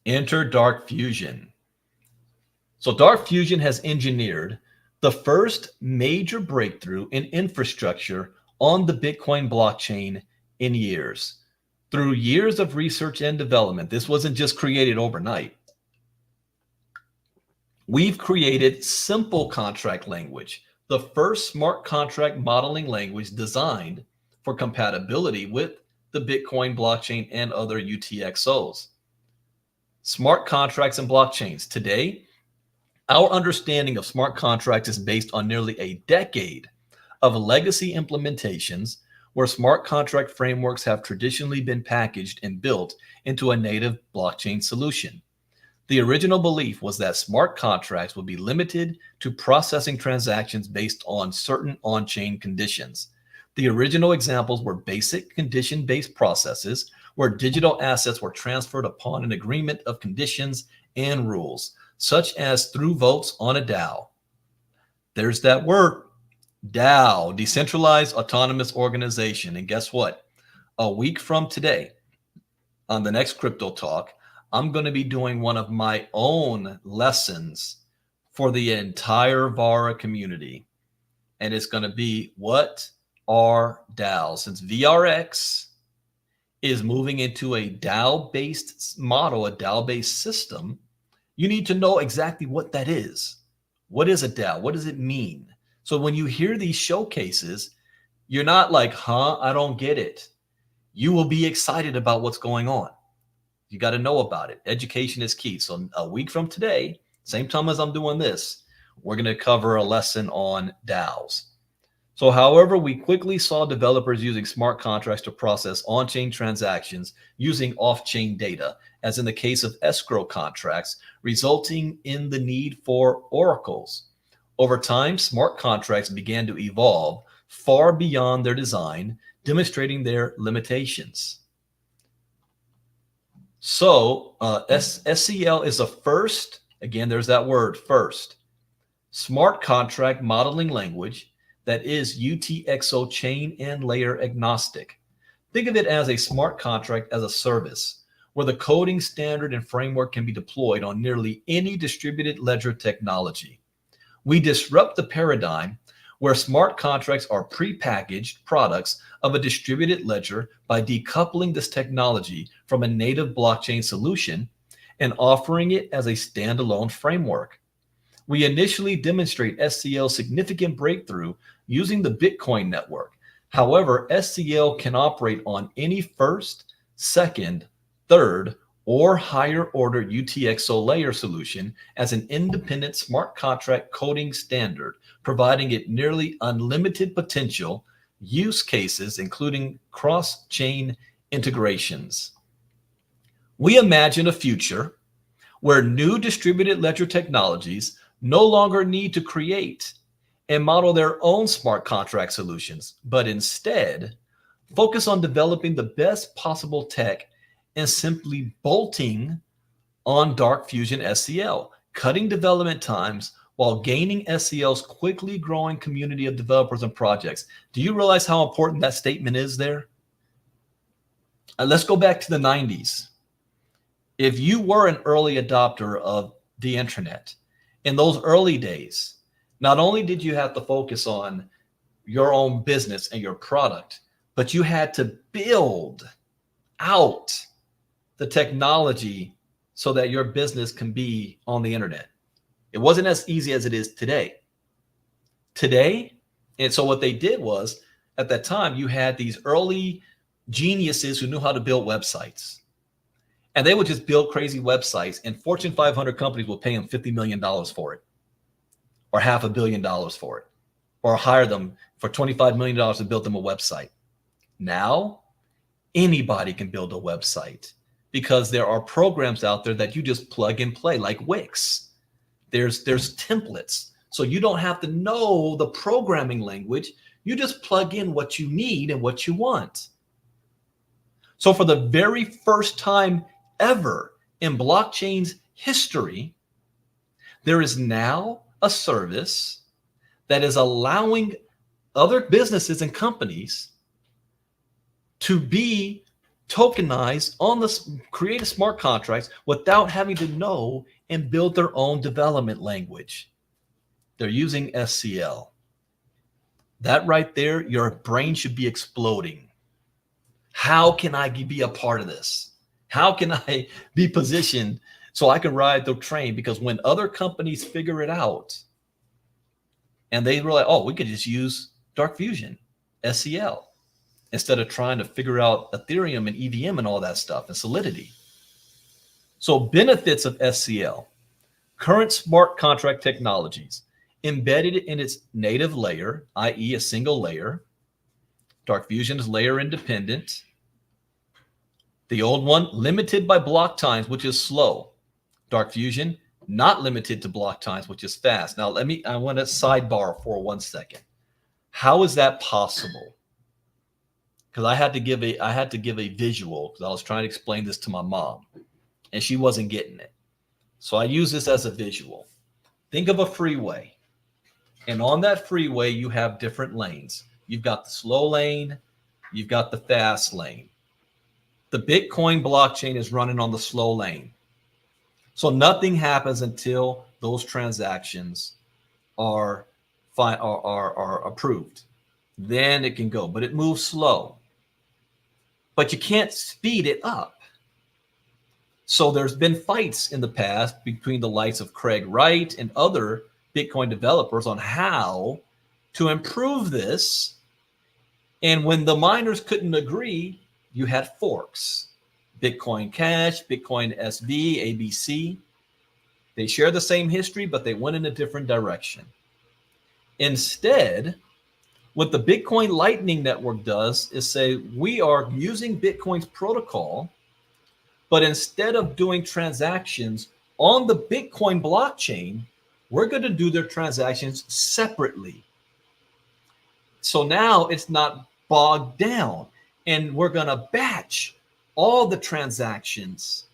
Enter Dark Fusion. So Dark Fusion has engineered the first major breakthrough in infrastructure on the Bitcoin blockchain in years. Through years of research and development, this wasn't just created overnight. We've created simple contract language, the first smart contract modeling language designed for compatibility with the Bitcoin blockchain and other UTXOs. Smart contracts and blockchains. Today, our understanding of smart contracts is based on nearly a decade of legacy implementations where smart contract frameworks have traditionally been packaged and built into a native blockchain solution. The original belief was that smart contracts would be limited to processing transactions based on certain on-chain conditions. The original examples were basic condition-based processes where digital assets were transferred upon an agreement of conditions and rules, such as through votes on a DAO. There's that word, DAO, decentralized autonomous organization. And guess what? A week from today, on the next Crypto Talk, I'm going to be doing one of my own lessons for the entire VARA community. And it's going to be, what are DAOs? Since VRX is moving into a DAO-based model, a DAO-based system, you need to know exactly what that is. What is a DAO? What does it mean? So when you hear these showcases, you're not like, I don't get it. You will be excited about what's going on. You got to know about it. Education is key. So a week from today, same time as I'm doing this, we're going to cover a lesson on DAOs. So however, we quickly saw developers using smart contracts to process on-chain transactions using off-chain data, as in the case of escrow contracts, resulting in the need for oracles. Over time, smart contracts began to evolve far beyond their design, demonstrating their limitations. So SCL is a first, again, there's that word, first, smart contract modeling language that is UTXO chain and layer agnostic. Think of it as a smart contract as a service, where the coding standard and framework can be deployed on nearly any distributed ledger technology. We disrupt the paradigm where smart contracts are prepackaged products of a distributed ledger by decoupling this technology from a native blockchain solution and offering it as a standalone framework. We initially demonstrate SCL's significant breakthrough using the Bitcoin network. However, SCL can operate on any first, second, third, or higher order UTXO layer solution as an independent smart contract coding standard, providing it nearly unlimited potential use cases, including cross-chain integrations. We imagine a future where new distributed ledger technologies no longer need to create and model their own smart contract solutions, but instead focus on developing the best possible tech and simply bolting on Dark Fusion SCL, cutting development times while gaining SCL's quickly growing community of developers and projects. Do you realize how important that statement is there? Let's go back to the 90s. If you were an early adopter of the internet, in those early days, not only did you have to focus on your own business and your product, but you had to build out the technology so that your business can be on the internet. It wasn't as easy as it is today. And so what they did was, at that time, you had these early geniuses who knew how to build websites. And they would just build crazy websites, and Fortune 500 companies will pay them $50 million for it, or $500 million for it, or hire them for $25 million to build them a website. Now, anybody can build a website because there are programs out there that you just plug and play, like Wix. There's templates. So you don't have to know the programming language. You just plug in what you need and what you want. So for the very first time ever in blockchain's history, there is now a service that is allowing other businesses and companies to be tokenized on the create smart contracts without having to know and build their own development language. They're using SCL. That right there, your brain should be exploding. How can I be a part of this? How can I be positioned so I can ride the train? Because when other companies figure it out and they realize, oh, we could just use Dark Fusion, SCL, instead of trying to figure out Ethereum and EVM and all that stuff and Solidity. So benefits of SCL: current smart contract technologies embedded in its native layer, i.e. a single layer. Dark Fusion is layer independent. The old one, limited by block times, which is slow. Dark Fusion, not limited to block times, which is fast. Now, I want to sidebar for 1 second. How is that possible? because I had to give a visual because I was trying to explain this to my mom, and she wasn't getting it. So I use this as a visual. Think of a freeway, and on that freeway you have different lanes. You've got the slow lane, you've got the fast lane. The Bitcoin blockchain is running on the slow lane, so nothing happens until those transactions are approved. Then it can go, but it moves slow. But you can't speed it up. So there's been fights in the past between the likes of Craig Wright and other Bitcoin developers on how to improve this. And when the miners couldn't agree, you had forks. Bitcoin Cash, Bitcoin SV, ABC. They share the same history, but they went in a different direction. Instead, what the Bitcoin Lightning Network does is say, we are using Bitcoin's protocol, but instead of doing transactions on the Bitcoin blockchain, we're going to do their transactions separately. So now it's not bogged down, and we're going to batch all the transactions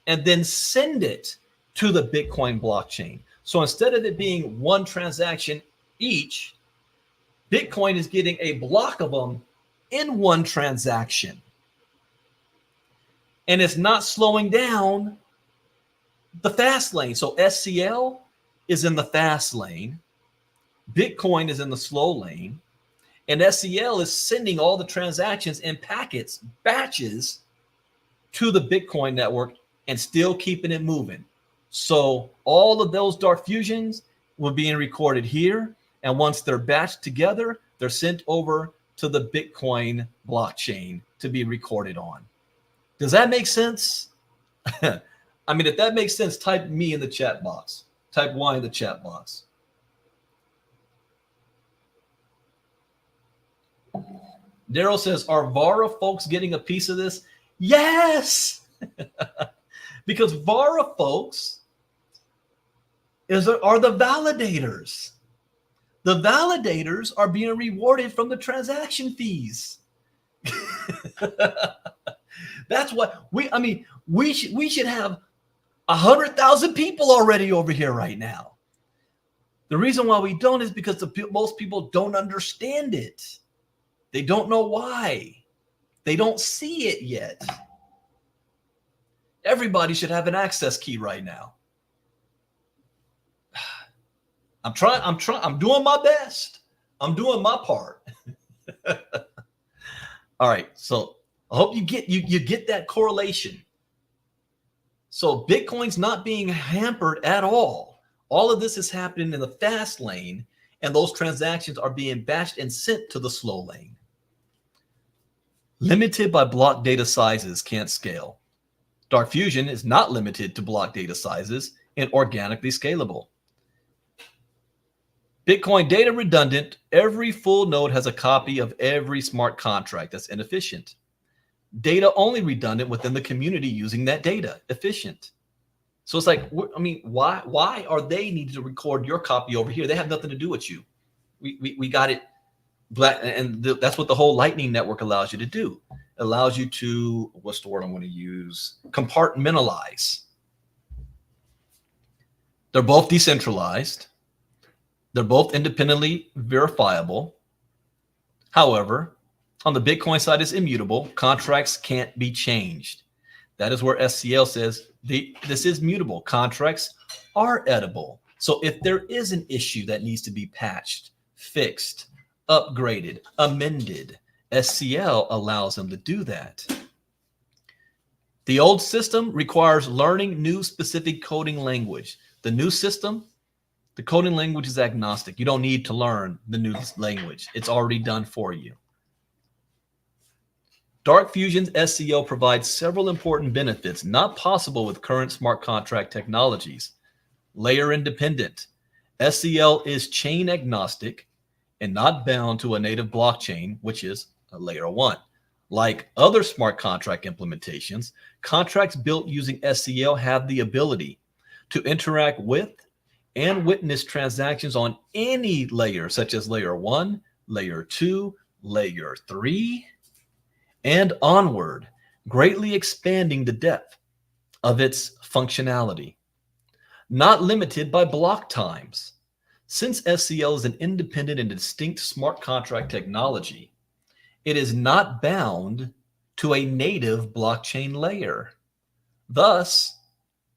and then send it to the Bitcoin blockchain. So instead of it being one transaction each, Bitcoin is getting a block of them in one transaction. And it's not slowing down the fast lane. So SCL is in the fast lane. Bitcoin is in the slow lane. And SCL is sending all the transactions in packets, batches, to the Bitcoin network and still keeping it moving. So all of those dark fusions were being recorded here. And once they're batched together, they're sent over to the Bitcoin blockchain to be recorded on. Does that make sense? I mean, if that makes sense, type me in the chat box. Type Y in the chat box. Daryl says, are Vara folks getting a piece of this? Yes! Because Vara folks are the validators. The validators are being rewarded from the transaction fees. That's what we should have 100,000 people already over here right now. The reason why we don't is because most people don't understand it. They don't know why. They don't see it yet. Everybody should have an access key right now. I'm doing my best. I'm doing my part. All right. So I hope you get that correlation. So Bitcoin's not being hampered at all. All of this is happening in the fast lane, and those transactions are being batched and sent to the slow lane. Limited by block data sizes, can't scale. Dark Fusion is not limited to block data sizes and organically scalable. Bitcoin data redundant. Every full node has a copy of every smart contract. That's inefficient. Data only redundant within the community using that data. Efficient. So it's like, I mean, why are they needing to record your copy over here? They have nothing to do with you. We got it. That's what the whole Lightning Network allows you to do. It allows you to, what's the word I'm going to use? Compartmentalize. They're both decentralized. They're both independently verifiable. However, on the Bitcoin side, it's immutable. Contracts can't be changed. That is where SCL says this is mutable. Contracts are edible. So if there is an issue that needs to be patched, fixed, upgraded, amended, SCL allows them to do that. The old system requires learning new specific coding language. The new system, the coding language is agnostic. You don't need to learn the new language. It's already done for you. Dark Fusion's SCL provides several important benefits not possible with current smart contract technologies. Layer independent. SCL is chain agnostic and not bound to a native blockchain, which is a layer 1. Like other smart contract implementations, contracts built using SCL have the ability to interact with and witness transactions on any layer, such as layer 1, layer 2, layer 3, and onward, greatly expanding the depth of its functionality. Not limited by block times. Since SCL is an independent and distinct smart contract technology, it is not bound to a native blockchain layer, thus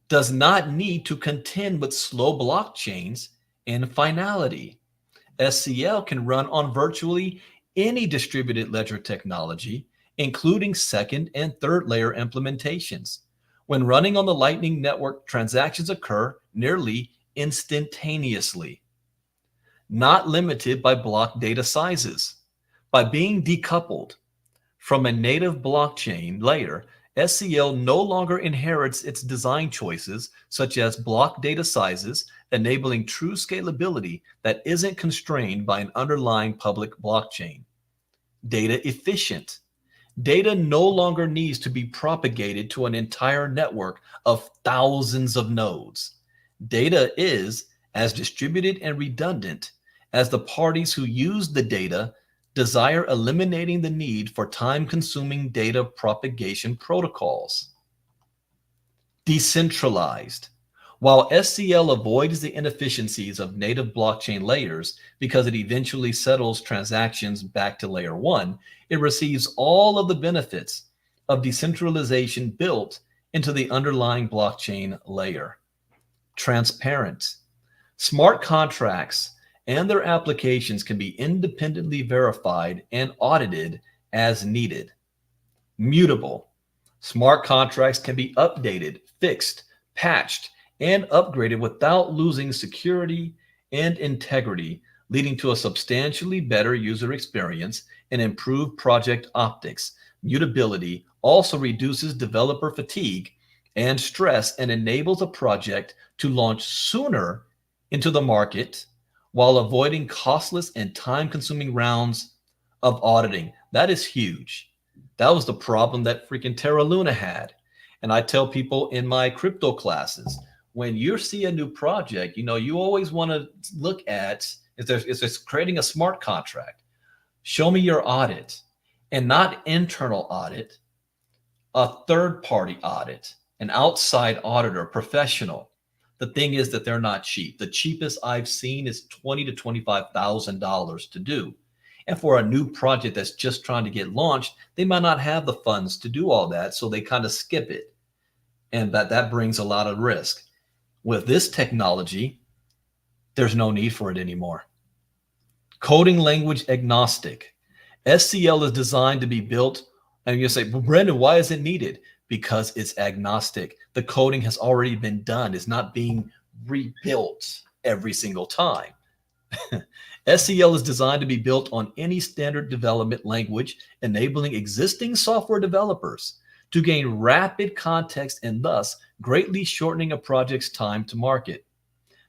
does not need to contend with slow blockchains and finality. SCL can run on virtually any distributed ledger technology, including second and third layer implementations. When running on the Lightning Network, transactions occur nearly instantaneously. Not limited by block data sizes. By being decoupled from a native blockchain layer, SCL no longer inherits its design choices, such as block data sizes, enabling true scalability that isn't constrained by an underlying public blockchain. Data efficient. Data no longer needs to be propagated to an entire network of thousands of nodes. Data is as distributed and redundant as the parties who use the data desire, eliminating the need for time-consuming data propagation protocols. Decentralized. While SCL avoids the inefficiencies of native blockchain layers because it eventually settles transactions back to layer 1, it receives all of the benefits of decentralization built into the underlying blockchain layer. Transparent. Smart contracts and their applications can be independently verified and audited as needed. Mutable. Smart contracts can be updated, fixed, patched, and upgraded without losing security and integrity, leading to a substantially better user experience and improved project optics. Mutability also reduces developer fatigue and stress and enables a project to launch sooner into the market while avoiding costless and time-consuming rounds of auditing. That is huge. That was the problem that freaking Terra Luna had. And I tell people in my crypto classes, when you see a new project, you always want to look at, is there creating a smart contract? Show me your audit, and not internal audit, a third-party audit, an outside auditor, professional. The thing is that they're not cheap. The cheapest I've seen is $20,000 to $25,000 to do. And for a new project that's just trying to get launched, they might not have the funds to do all that, so they kind of skip it. And that brings a lot of risk. With this technology, there's no need for it anymore. Coding language agnostic. SCL is designed to be built, and you say, well, Brendan, why is it needed? Because it's agnostic. The coding has already been done. It's not being rebuilt every single time. SCL is designed to be built on any standard development language, enabling existing software developers to gain rapid context and thus greatly shortening a project's time to market.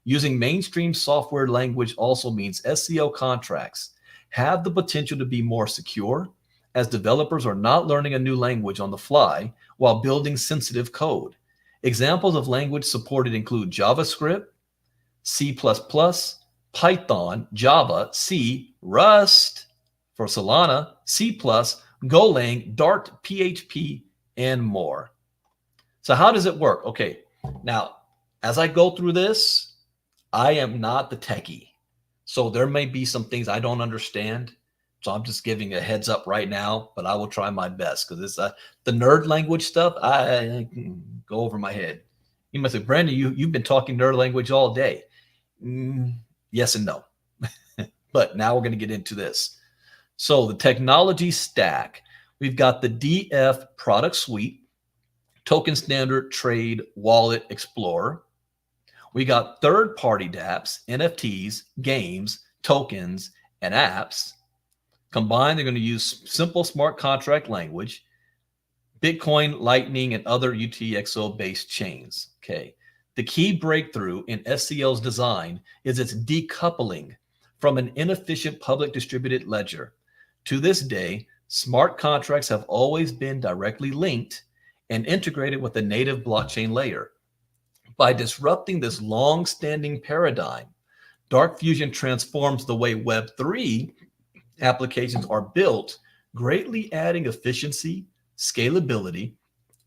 Using mainstream software language also means SCL contracts have the potential to be more secure, as developers are not learning a new language on the fly while building sensitive code. Examples of language supported include JavaScript, C++, Python, Java, C, Rust for Solana, C++, Golang, Dart, PHP, and more. So how does it work? Okay, now, as I go through this, I am not the techie. So there may be some things I don't understand. So I'm just giving a heads up right now, but I will try my best because it's the nerd language stuff. I go over my head. You must say, Brandon, you've been talking nerd language all day. Yes and no. But now we're going to get into this. So the technology stack, we've got the DF product suite, token standard, trade, wallet, explorer. We got third-party dApps, NFTs, games, tokens, and apps. Combined, they're going to use simple smart contract language, Bitcoin, Lightning, and other UTXO-based chains. Okay. The key breakthrough in SCL's design is its decoupling from an inefficient public distributed ledger. To this day, smart contracts have always been directly linked and integrated with the native blockchain layer. By disrupting this long-standing paradigm, Dark Fusion transforms the way Web3 applications are built greatly adding efficiency, scalability,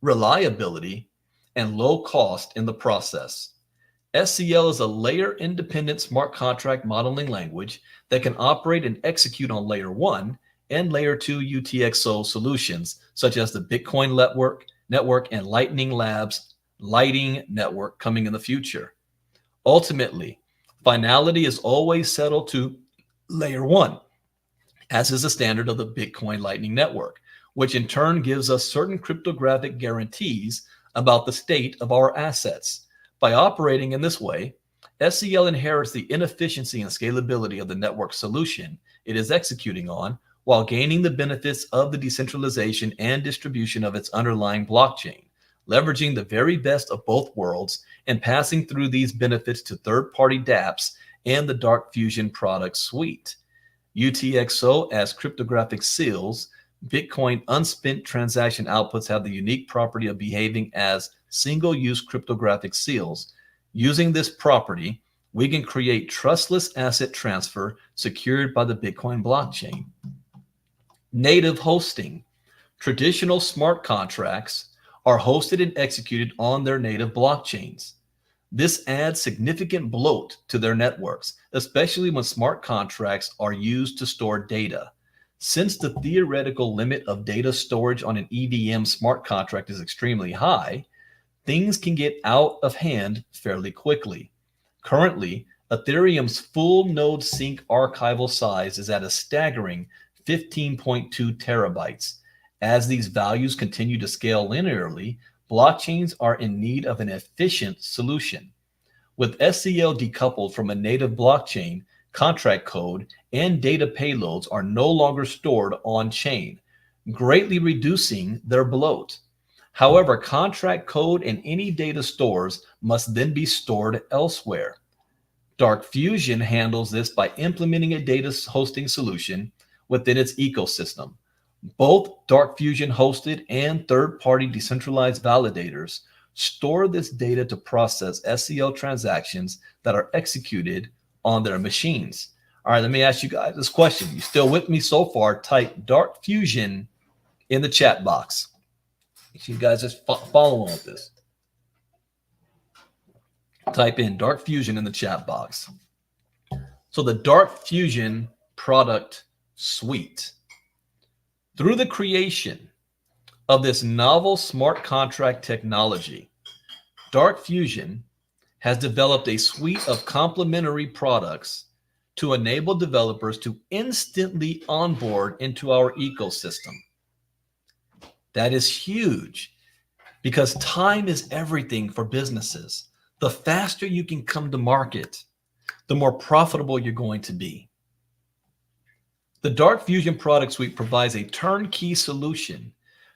reliability, and low cost in the process. SCL is a layer-independent smart contract modeling language that can operate and execute on Layer 1 and Layer 2 UTXO solutions, such as the Bitcoin network and Lightning Labs Lighting Network coming in the future. Ultimately, finality is always settled to Layer 1, as is the standard of the Bitcoin Lightning Network, which in turn gives us certain cryptographic guarantees about the state of our assets. By operating in this way, SCL inherits the inefficiency and scalability of the network solution it is executing on, while gaining the benefits of the decentralization and distribution of its underlying blockchain, leveraging the very best of both worlds and passing through these benefits to third-party dApps and the Dark Fusion product suite. UTXO as cryptographic seals, Bitcoin unspent transaction outputs have the unique property of behaving as single-use cryptographic seals. Using this property, we can create trustless asset transfer secured by the Bitcoin blockchain. Native hosting. Traditional smart contracts are hosted and executed on their native blockchains. This adds significant bloat to their networks, especially when smart contracts are used to store data. Since the theoretical limit of data storage on an EVM smart contract is extremely high, things can get out of hand fairly quickly. Currently, Ethereum's full node sync archival size is at a staggering 15.2 terabytes. As these values continue to scale linearly, blockchains are in need of an efficient solution. With SCL decoupled from a native blockchain, contract code and data payloads are no longer stored on-chain, greatly reducing their bloat. However, contract code and any data stores must then be stored elsewhere. Dark Fusion handles this by implementing a data hosting solution within its ecosystem. Both Dark Fusion hosted and third-party decentralized validators store this data to process SCL transactions that are executed on their machines. All right, let me ask you guys this question. You still with me so far? Type Dark Fusion in the chat box. Make sure you guys just follow along with this. Type in Dark Fusion in the chat box. So the Dark Fusion product suite. Through the creation of this novel smart contract technology, Dark Fusion has developed a suite of complementary products to enable developers to instantly onboard into our ecosystem. That is huge because time is everything for businesses. The faster you can come to market, the more profitable you're going to be. The Dark Fusion product suite provides a turnkey solution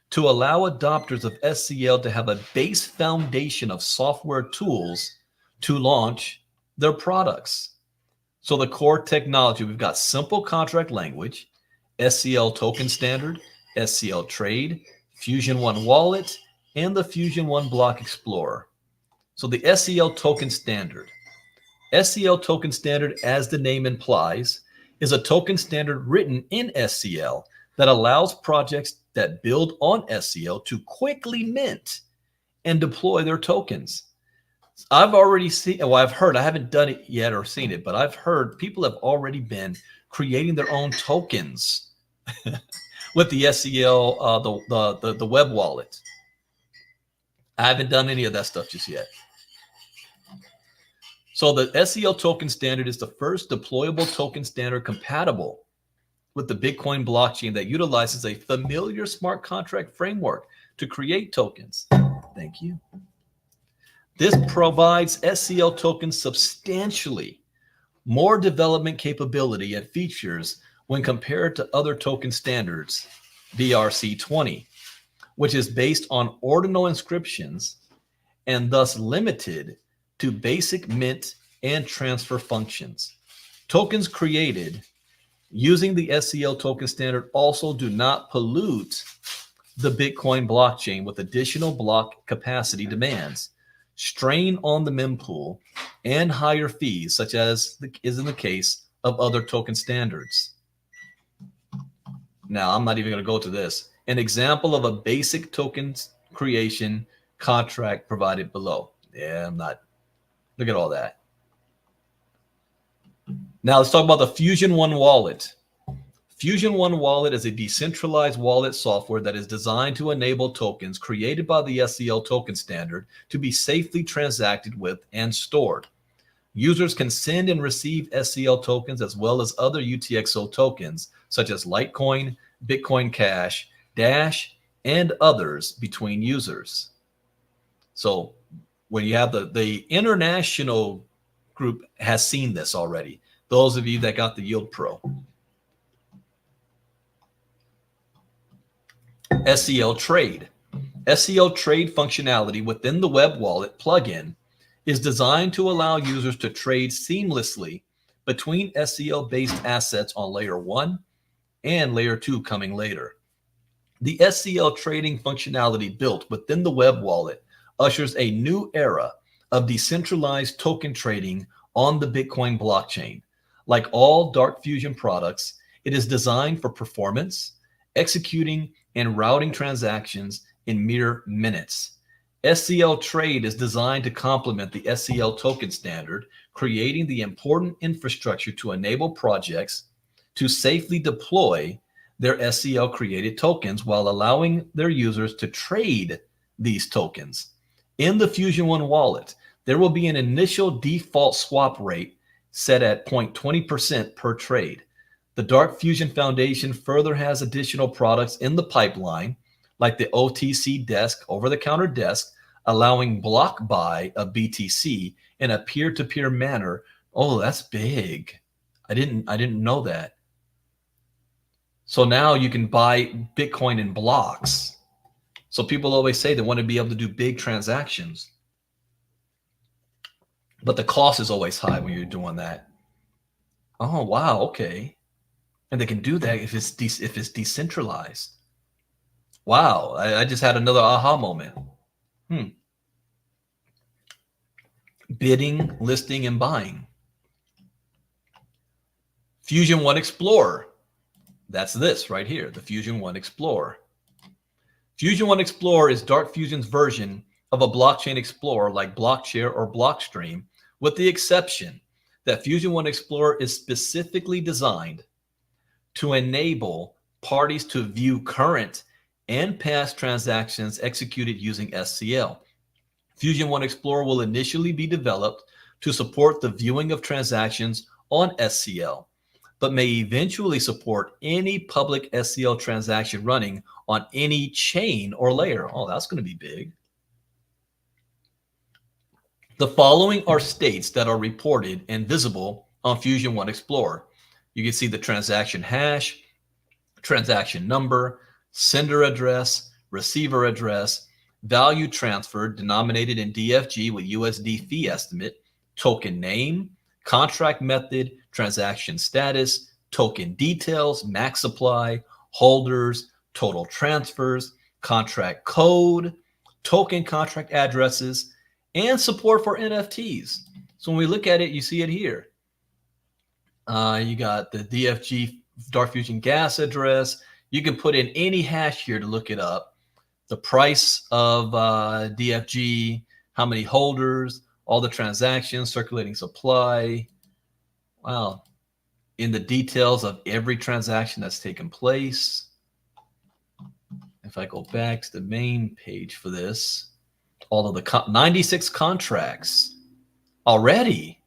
to allow adopters of SCL to have a base foundation of software tools to launch their products. So the core technology, we've got simple contract language, SCL token standard, SCL trade, Fusion One wallet, and the Fusion One block explorer. So the SCL token standard. SCL token standard, as the name implies, is a token standard written in SCL that allows projects that build on SCL to quickly mint and deploy their tokens. I've already seen, well, I've heard, I haven't done it yet or seen it, but I've heard people have already been creating their own tokens with the SCL, the web wallet. I haven't done any of that stuff just yet. So the SCL token standard is the first deployable token standard compatible with the Bitcoin blockchain that utilizes a familiar smart contract framework to create tokens. Thank you. This provides SCL tokens substantially more development capability and features when compared to other token standards, BRC20, which is based on ordinal inscriptions and thus limited to basic mint and transfer functions. Tokens created using the SCL token standard also do not pollute the Bitcoin blockchain with additional block capacity demands, strain on the mempool, and higher fees, such as is in the case of other token standards. Now, I'm not even going to go to this. An example of a basic tokens creation contract provided below. Yeah, I'm not. Look at all that. Now, let's talk about the Fusion One wallet. Fusion One wallet is a decentralized wallet software that is designed to enable tokens created by the SCL token standard to be safely transacted with and stored. Users can send and receive SCL tokens as well as other UTXO tokens, such as Litecoin, Bitcoin Cash, Dash, and others between users. So when you have the international group has seen this already. Those of you that got the Yield Pro. SCL Trade. SCL Trade functionality within the web wallet plugin is designed to allow users to trade seamlessly between SCL-based assets on Layer 1 and Layer 2 coming later. The SCL trading functionality built within the web wallet ushers a new era of decentralized token trading on the Bitcoin blockchain. Like all Dark Fusion products, it is designed for performance, executing, and routing transactions in mere minutes. SCL Trade is designed to complement the SCL token standard, creating the important infrastructure to enable projects to safely deploy their SCL created tokens while allowing their users to trade these tokens. In the Fusion One wallet, there will be an initial default swap rate set at 0.20% per trade. The Dark Fusion Foundation further has additional products in the pipeline, like the OTC desk, over-the-counter desk, allowing block buy of BTC in a peer-to-peer manner. Oh, that's big. I didn't know that. So now you can buy Bitcoin in blocks. So people always say they want to be able to do big transactions. But the cost is always high when you're doing that. Oh, wow, okay. And they can do that if it's decentralized. Wow, I just had another aha moment. Bidding, listing, and buying. Fusion One Explorer. That's this right here, the Fusion One Explorer. Fusion One Explorer is Dark Fusion's version of a blockchain explorer like Blockshare or Blockstream, with the exception that Fusion One Explorer is specifically designed to enable parties to view current and past transactions executed using SCL. Fusion One Explorer will initially be developed to support the viewing of transactions on SCL, but may eventually support any public SCL transaction running on any chain or layer. Oh, that's going to be big. The following are states that are reported and visible on Fusion One Explorer. You can see the transaction hash, transaction number, sender address, receiver address, value transferred denominated in DFG with USD fee estimate, token name, contract method, transaction status, token details, max supply, holders, total transfers, contract code, token contract addresses, and support for NFTs. So when we look at it, you see it here. You got the DFG Dark Fusion gas address. You can put in any hash here to look it up. The price of DFG, how many holders, all the transactions, circulating supply. Wow. In the details of every transaction that's taken place. If I go back to the main page for this, all of the 96 contracts already.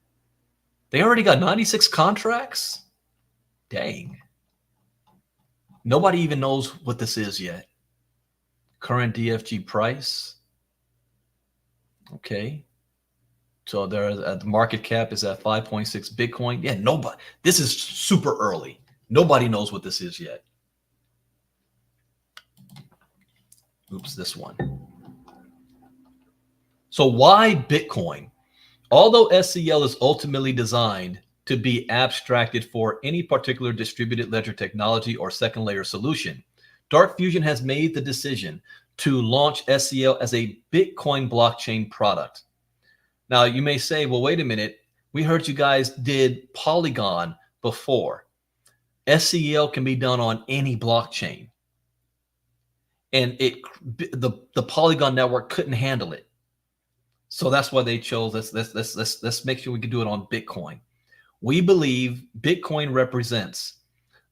They already got 96 contracts? Dang. Nobody even knows what this is yet. Current DFG price. Okay. So the market cap is at 5.6 Bitcoin. Yeah, nobody. This is super early. Nobody knows what this is yet. Oops, this one. So why Bitcoin? Although SCL is ultimately designed to be abstracted for any particular distributed ledger technology or second layer solution, Dark Fusion has made the decision to launch SCL as a Bitcoin blockchain product. Now, you may say, well, wait a minute. We heard you guys did Polygon before. SCL can be done on any blockchain. And the Polygon network couldn't handle it. So that's why they chose let's make sure we can do it on Bitcoin. We believe Bitcoin represents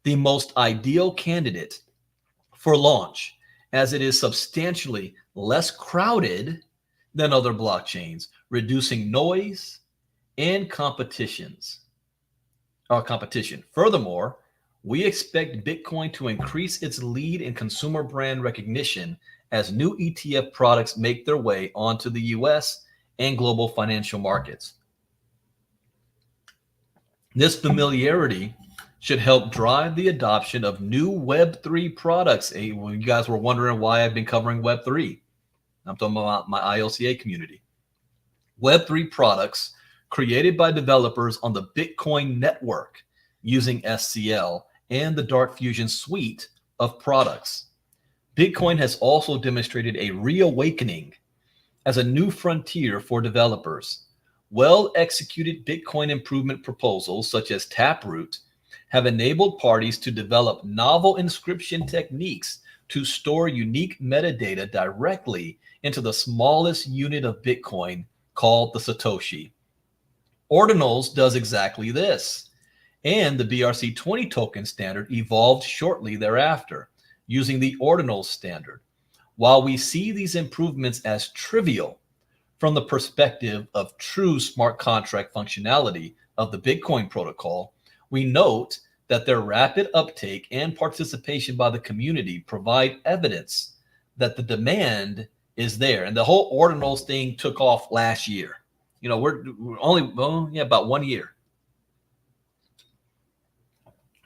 the most ideal candidate for launch, as it is substantially less crowded than other blockchains, reducing noise and competition. Furthermore, we expect Bitcoin to increase its lead in consumer brand recognition as new ETF products make their way onto the US and global financial markets. This familiarity should help drive the adoption of new Web3 products. You guys were wondering why I've been covering Web3. I'm talking about my IOCA community. Web3 products created by developers on the Bitcoin network using SCL and the Dark Fusion suite of products. Bitcoin has also demonstrated a reawakening as a new frontier for developers. Well-executed Bitcoin improvement proposals, such as Taproot, have enabled parties to develop novel encryption techniques to store unique metadata directly into the smallest unit of Bitcoin, called the Satoshi. Ordinals does exactly this, and the BRC-20 token standard evolved shortly thereafter, using the Ordinals standard. While we see these improvements as trivial from the perspective of true smart contract functionality of the Bitcoin protocol, we note that their rapid uptake and participation by the community provide evidence that the demand is there. And the whole Ordinals thing took off last year. You know, we're only about 1 year.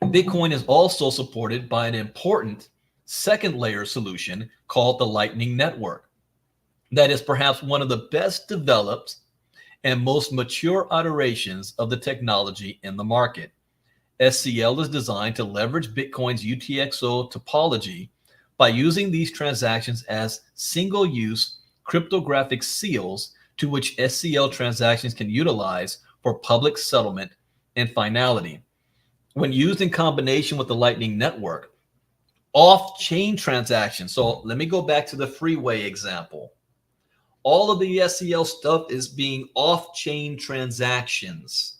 Bitcoin is also supported by an important second layer solution called the Lightning Network. That is perhaps one of the best developed and most mature iterations of the technology in the market. SCL is designed to leverage Bitcoin's UTXO topology by using these transactions as single-use cryptographic seals to which SCL transactions can utilize for public settlement and finality. When used in combination with the Lightning Network, off-chain transactions. So let me go back to the freeway example. All of the SCL stuff is being off-chain transactions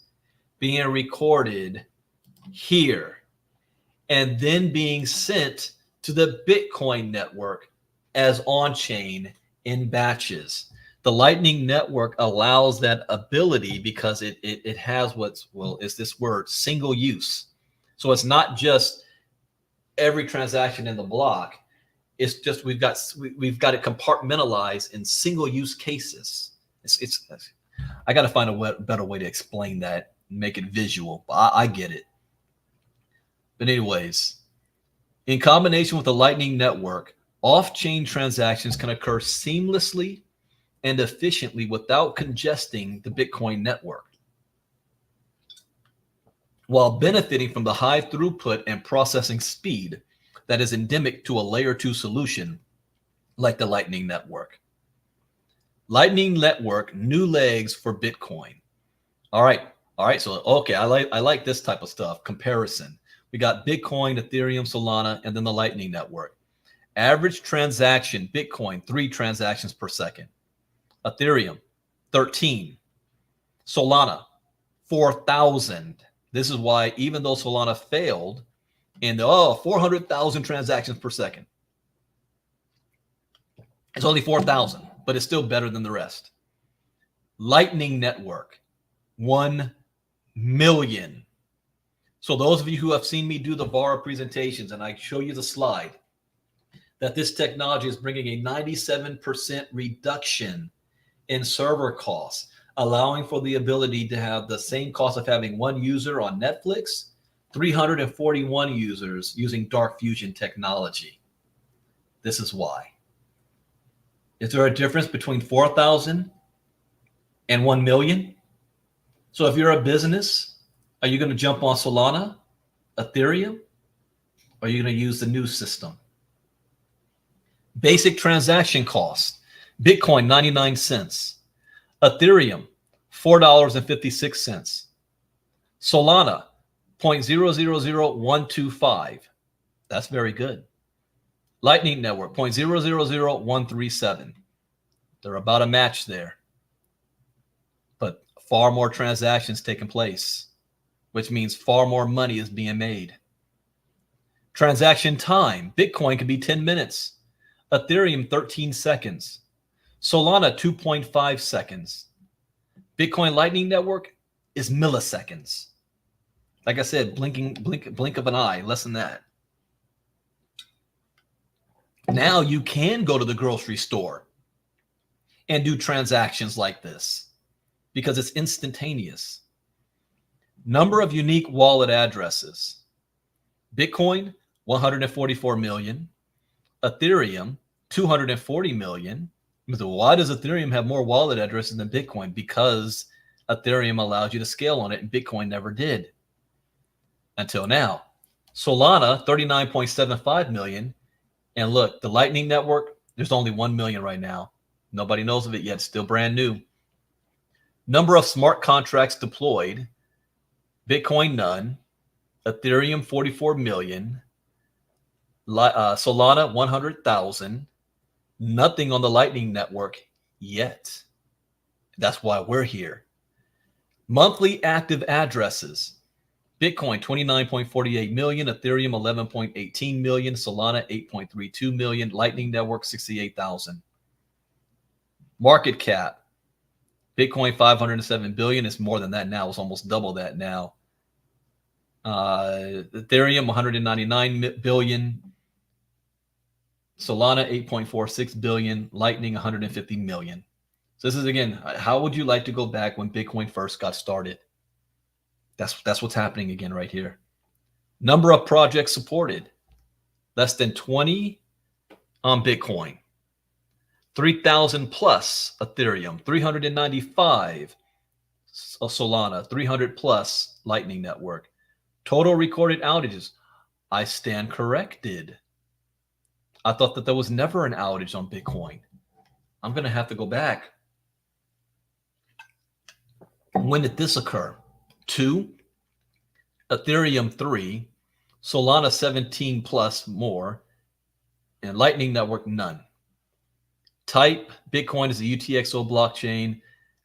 being recorded here and then being sent to the Bitcoin network as on-chain in batches. The Lightning Network allows that ability because it has is this word, single use. So it's not just every transaction in the block. It's just we've got it compartmentalized in single use cases. I got to find a better way to explain that, make it visual. I get it. But anyways, in combination with the Lightning Network, off-chain transactions can occur seamlessly and efficiently without congesting the Bitcoin network, while benefiting from the high throughput and processing speed that is endemic to a layer 2 solution like the Lightning Network. Lightning Network, new legs for Bitcoin. All right. So, okay, I like this type of stuff. Comparison. We got Bitcoin, Ethereum, Solana, and then the Lightning Network. Average transaction, Bitcoin, 3 transactions per second. Ethereum, 13. Solana, 4,000. This is why even though Solana failed in the 400,000 transactions per second, it's only 4,000, but it's still better than the rest. Lightning Network, 1 million. So those of you who have seen me do the VARA presentations, and I show you the slide, that this technology is bringing a 97% reduction in server costs, allowing for the ability to have the same cost of having 1 user on Netflix, 341 users using Dark Fusion technology. This is why. Is there a difference between 4,000 and 1 million? So if you're a business, are you going to jump on Solana, Ethereum, or are you going to use the new system? Basic transaction cost. Bitcoin, 99 cents. Ethereum, $4.56. Solana, 0.000125. That's very good. Lightning Network, 0.000137. They're about a match there. But far more transactions taking place, which means far more money is being made. Transaction time, Bitcoin can be 10 minutes. Ethereum, 13 seconds. Solana, 2.5 seconds. Bitcoin Lightning Network is milliseconds. Like I said, blink of an eye, less than that. Now you can go to the grocery store and do transactions like this because it's instantaneous. Number of unique wallet addresses. Bitcoin, 144 million. Ethereum, 240 million. Why does Ethereum have more wallet addresses than Bitcoin? Because Ethereum allows you to scale on it and Bitcoin never did until now. Solana, 39.75 million. And look, the Lightning Network, there's only 1 million right now. Nobody knows of it yet. Still brand new. Number of smart contracts deployed. Bitcoin, none. Ethereum, 44 million. Solana, 100,000. Nothing on the Lightning Network yet. That's why we're here. Monthly active addresses. Bitcoin, 29.48 million. Ethereum, 11.18 million. Solana, 8.32 million. Lightning Network, 68,000. Market cap. Bitcoin, 507 billion. It's more than that now. It's almost double that now. Ethereum, 199 billion. Solana, 8.46 billion. Lightning, 150 million. So this is, again, how would you like to go back when Bitcoin first got started? That's what's happening again right here. Number of projects supported. Less than 20 on Bitcoin. 3,000 plus Ethereum. 395 Solana. 300 plus Lightning Network. Total recorded outages. I stand corrected. I thought that there was never an outage on Bitcoin. I'm going to have to go back. When did this occur? 2, Ethereum 3, Solana 17 plus more, and Lightning Network none. Type, Bitcoin is a UTXO blockchain,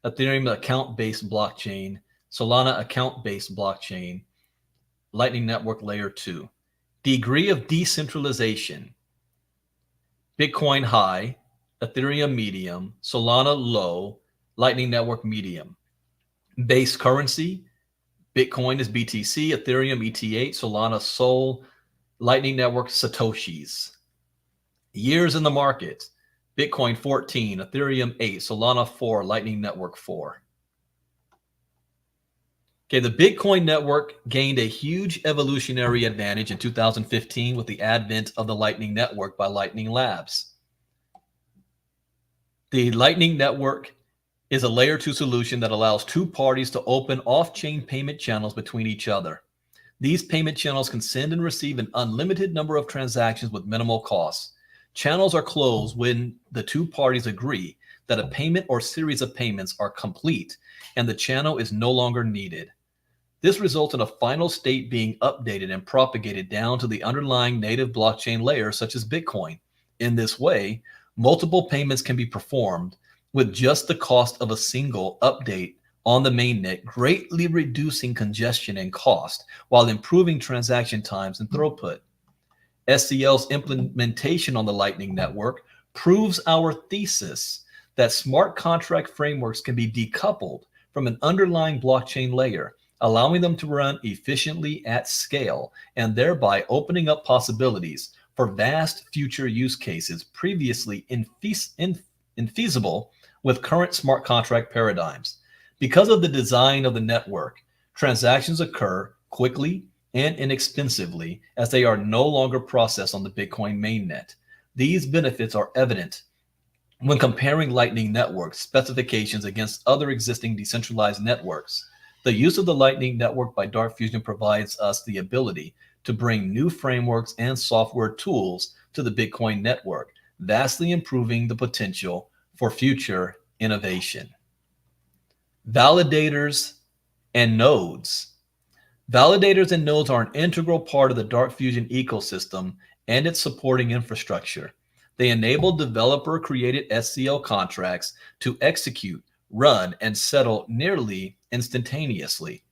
Ethereum account-based blockchain, Solana account-based blockchain, Lightning Network layer 2. Degree of decentralization. Bitcoin high, Ethereum medium, Solana low, Lightning Network medium. Base currency, Bitcoin is BTC, Ethereum ETH, Solana Sol, Lightning Network Satoshis. Years in the market, Bitcoin 14, Ethereum 8, Solana 4, Lightning Network 4. Okay, the Bitcoin network gained a huge evolutionary advantage in 2015 with the advent of the Lightning Network by Lightning Labs. The Lightning Network is a layer 2 solution that allows two parties to open off-chain payment channels between each other. These payment channels can send and receive an unlimited number of transactions with minimal costs. Channels are closed when the two parties agree that a payment or series of payments are complete and the channel is no longer needed. This results in a final state being updated and propagated down to the underlying native blockchain layer, such as Bitcoin. In this way, multiple payments can be performed with just the cost of a single update on the mainnet, greatly reducing congestion and cost while improving transaction times and throughput. SCL's implementation on the Lightning Network proves our thesis that smart contract frameworks can be decoupled from an underlying blockchain layer, allowing them to run efficiently at scale and thereby opening up possibilities for vast future use cases previously infeasible with current smart contract paradigms. Because of the design of the network, transactions occur quickly and inexpensively as they are no longer processed on the Bitcoin mainnet. These benefits are evident when comparing Lightning Network specifications against other existing decentralized networks. The use of the Lightning Network by Dark Fusion provides us the ability to bring new frameworks and software tools to the Bitcoin network, vastly improving the potential for future innovation. Validators and nodes. Validators and nodes are an integral part of the Dark Fusion ecosystem and its supporting infrastructure. They enable developer-created SCL contracts to execute, run, and settle nearly instantaneously.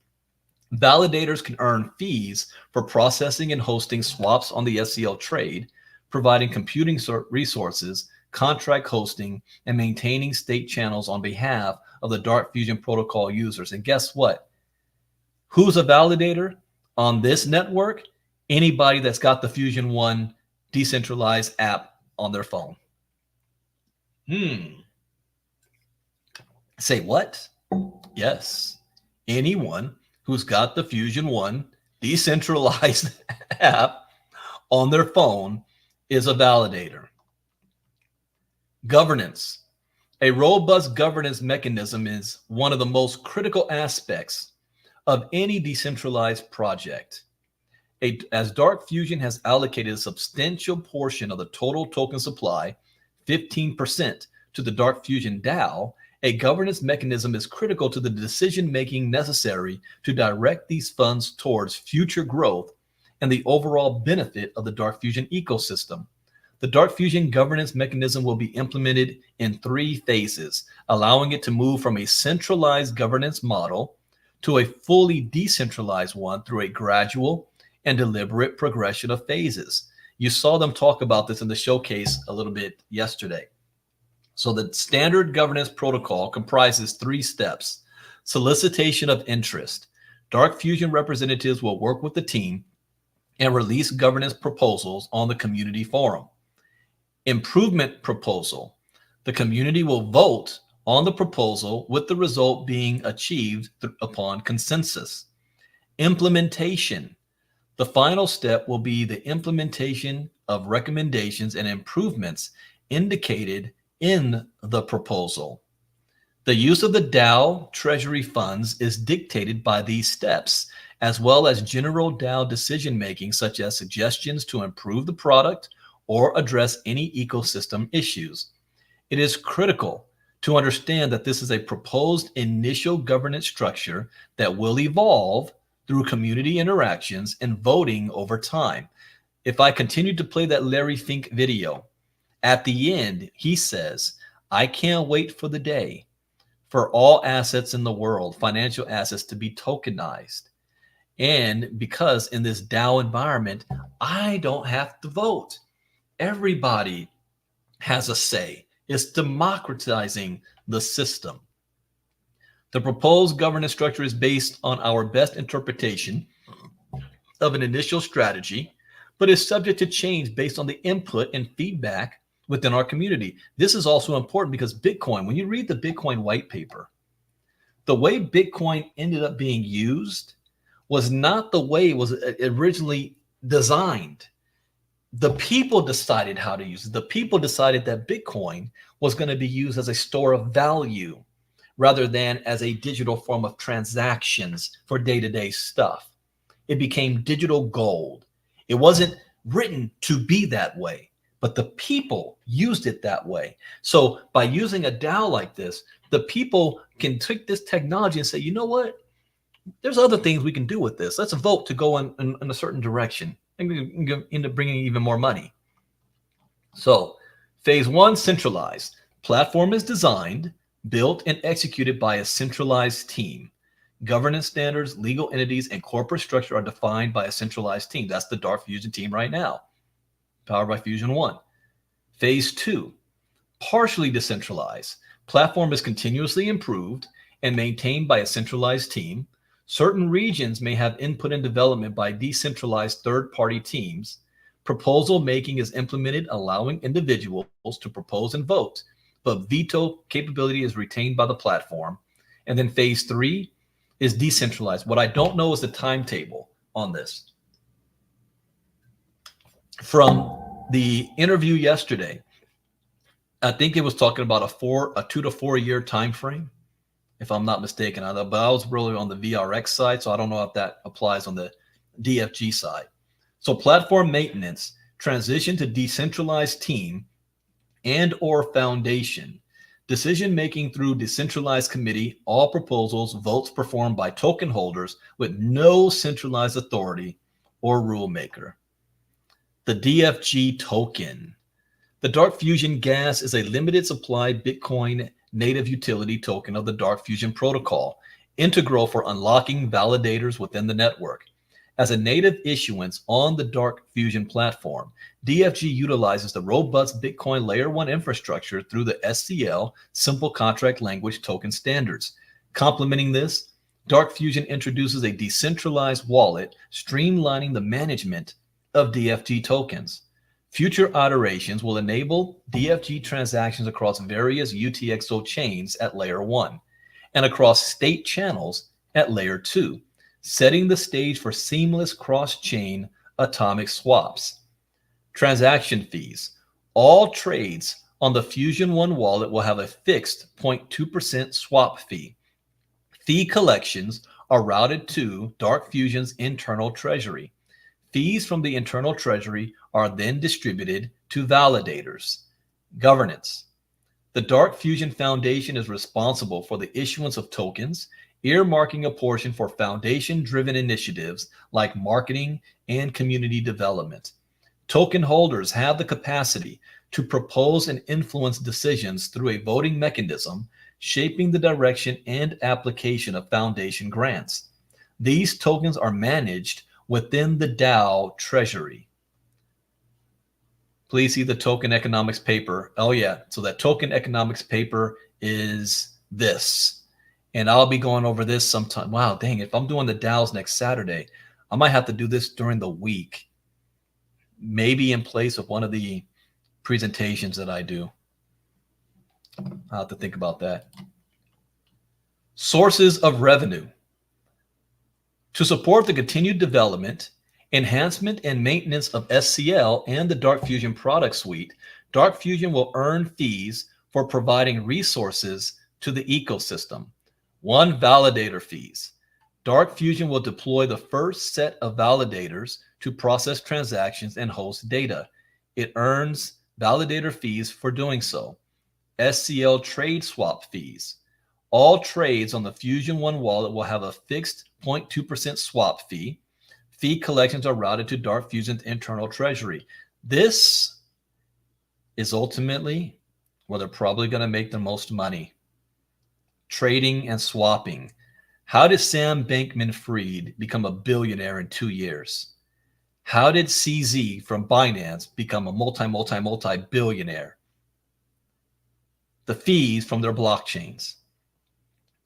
Validators can earn fees for processing and hosting swaps on the SCL trade, providing computing resources, contract hosting, and maintaining state channels on behalf of the Dark Fusion protocol users. And guess what? Who's a validator on this network? Anybody that's got the Fusion One decentralized app on their phone. Say what? Yes. Anyone who's got the Fusion One decentralized app on their phone is a validator. Governance. A robust governance mechanism is one of the most critical aspects of any decentralized project. As Dark Fusion has allocated a substantial portion of the total token supply, 15%, to the Dark Fusion DAO, a governance mechanism is critical to the decision-making necessary to direct these funds towards future growth and the overall benefit of the Dark Fusion ecosystem. The Dark Fusion governance mechanism will be implemented in 3 phases, allowing it to move from a centralized governance model to a fully decentralized one through a gradual and deliberate progression of phases. You saw them talk about this in the showcase a little bit yesterday. So the standard governance protocol comprises 3 steps. Solicitation of interest. Dark Fusion representatives will work with the team and release governance proposals on the community forum. Improvement proposal. The community will vote on the proposal with the result being achieved upon consensus. Implementation. The final step will be the implementation of recommendations and improvements indicated in the proposal. The use of the DAO treasury funds is dictated by these steps, as well as general DAO decision-making, such as suggestions to improve the product or address any ecosystem issues. It is critical to understand that this is a proposed initial governance structure that will evolve through community interactions and voting over time. If I continue to play that Larry Fink video, at the end, he says, I can't wait for the day for all assets in the world, financial assets, to be tokenized. And because in this DAO environment, I don't have to vote. Everybody has a say. It's democratizing the system. The proposed governance structure is based on our best interpretation of an initial strategy, but is subject to change based on the input and feedback within our community. This is also important because Bitcoin, when you read the Bitcoin white paper, the way Bitcoin ended up being used was not the way it was originally designed. The people decided how to use it. The people decided that Bitcoin was going to be used as a store of value rather than as a digital form of transactions for day-to-day stuff. It became digital gold. It wasn't written to be that way, but the people used it that way. So by using a DAO like this, the people can take this technology and say, you know what? There's other things we can do with this. Let's vote to go in a certain direction and end up bringing even more money. So phase 1, centralized. Platform is designed, built, and executed by a centralized team. Governance standards, legal entities, and corporate structure are defined by a centralized team. That's the Dark Fusion team right now, powered by Fusion One. Phase 2, partially decentralized. Platform is continuously improved and maintained by a centralized team. Certain regions may have input and development by decentralized third-party teams. Proposal making is implemented, allowing individuals to propose and vote, but veto capability is retained by the platform. And then phase 3 is decentralized. What I don't know is the timetable on this. From the interview yesterday, I think it was talking about a 2 to 4 year time frame, if I'm not mistaken. But I was really on the VRX side, so I don't know if that applies on the DFG side. So platform maintenance, transition to decentralized team and or foundation. Decision making through decentralized committee, all proposals, votes performed by token holders with no centralized authority or rule maker. The DFG token. The Dark Fusion gas is a limited supply Bitcoin native utility token of the Dark Fusion protocol, integral for unlocking validators within the network. As a native issuance on the Dark Fusion platform, DFG utilizes the robust Bitcoin Layer 1 infrastructure through the SCL Simple Contract Language token standards. Complementing this, Dark Fusion introduces a decentralized wallet, streamlining the management of DFG tokens. Future iterations will enable DFG transactions across various UTXO chains at Layer 1 and across state channels at Layer 2, setting the stage for seamless cross-chain atomic swaps. Transaction fees. All trades on the Fusion 1 wallet will have a fixed 0.2% swap fee. Fee collections are routed to Dark Fusion's internal treasury. Fees from the internal treasury are then distributed to validators. Governance. The Dark Fusion Foundation is responsible for the issuance of tokens, earmarking a portion for foundation-driven initiatives like marketing and community development. Token holders have the capacity to propose and influence decisions through a voting mechanism, shaping the direction and application of foundation grants. These tokens are managed within the DAO treasury. Please see the token economics paper. Oh yeah, so that token economics paper is this. And I'll be going over this sometime. Wow, dang, if I'm doing the DAOs next Saturday, I might have to do this during the week, maybe in place of one of the presentations that I do. I'll have to think about that. Sources of revenue. To support the continued development, enhancement, and maintenance of SCL and the Dark Fusion product suite, Dark Fusion will earn fees for providing resources to the ecosystem. 1, validator fees. Dark Fusion will deploy the first set of validators to process transactions and host data. It earns validator fees for doing so. SCL trade swap fees. All trades on the Fusion 1 wallet will have a fixed 0.2% swap fee. Fee collections are routed to Dark Fusion's internal treasury. This is ultimately where they're probably going to make the most money. Trading and swapping. How did Sam Bankman-Fried become a billionaire in 2 years? How did CZ from Binance become a multi-billionaire? The fees from their blockchains.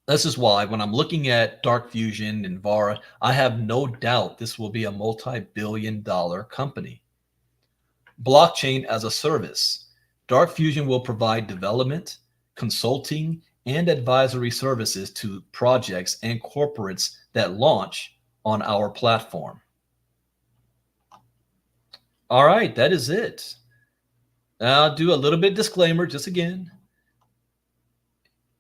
This is why when I'm looking at Dark Fusion and Vara, I have no doubt this will be a multi-billion-dollar company. Blockchain as a service. Dark Fusion will provide development, consulting, and advisory services to projects and corporates that launch on our platform. All right, that is it. I'll do a little bit disclaimer just again.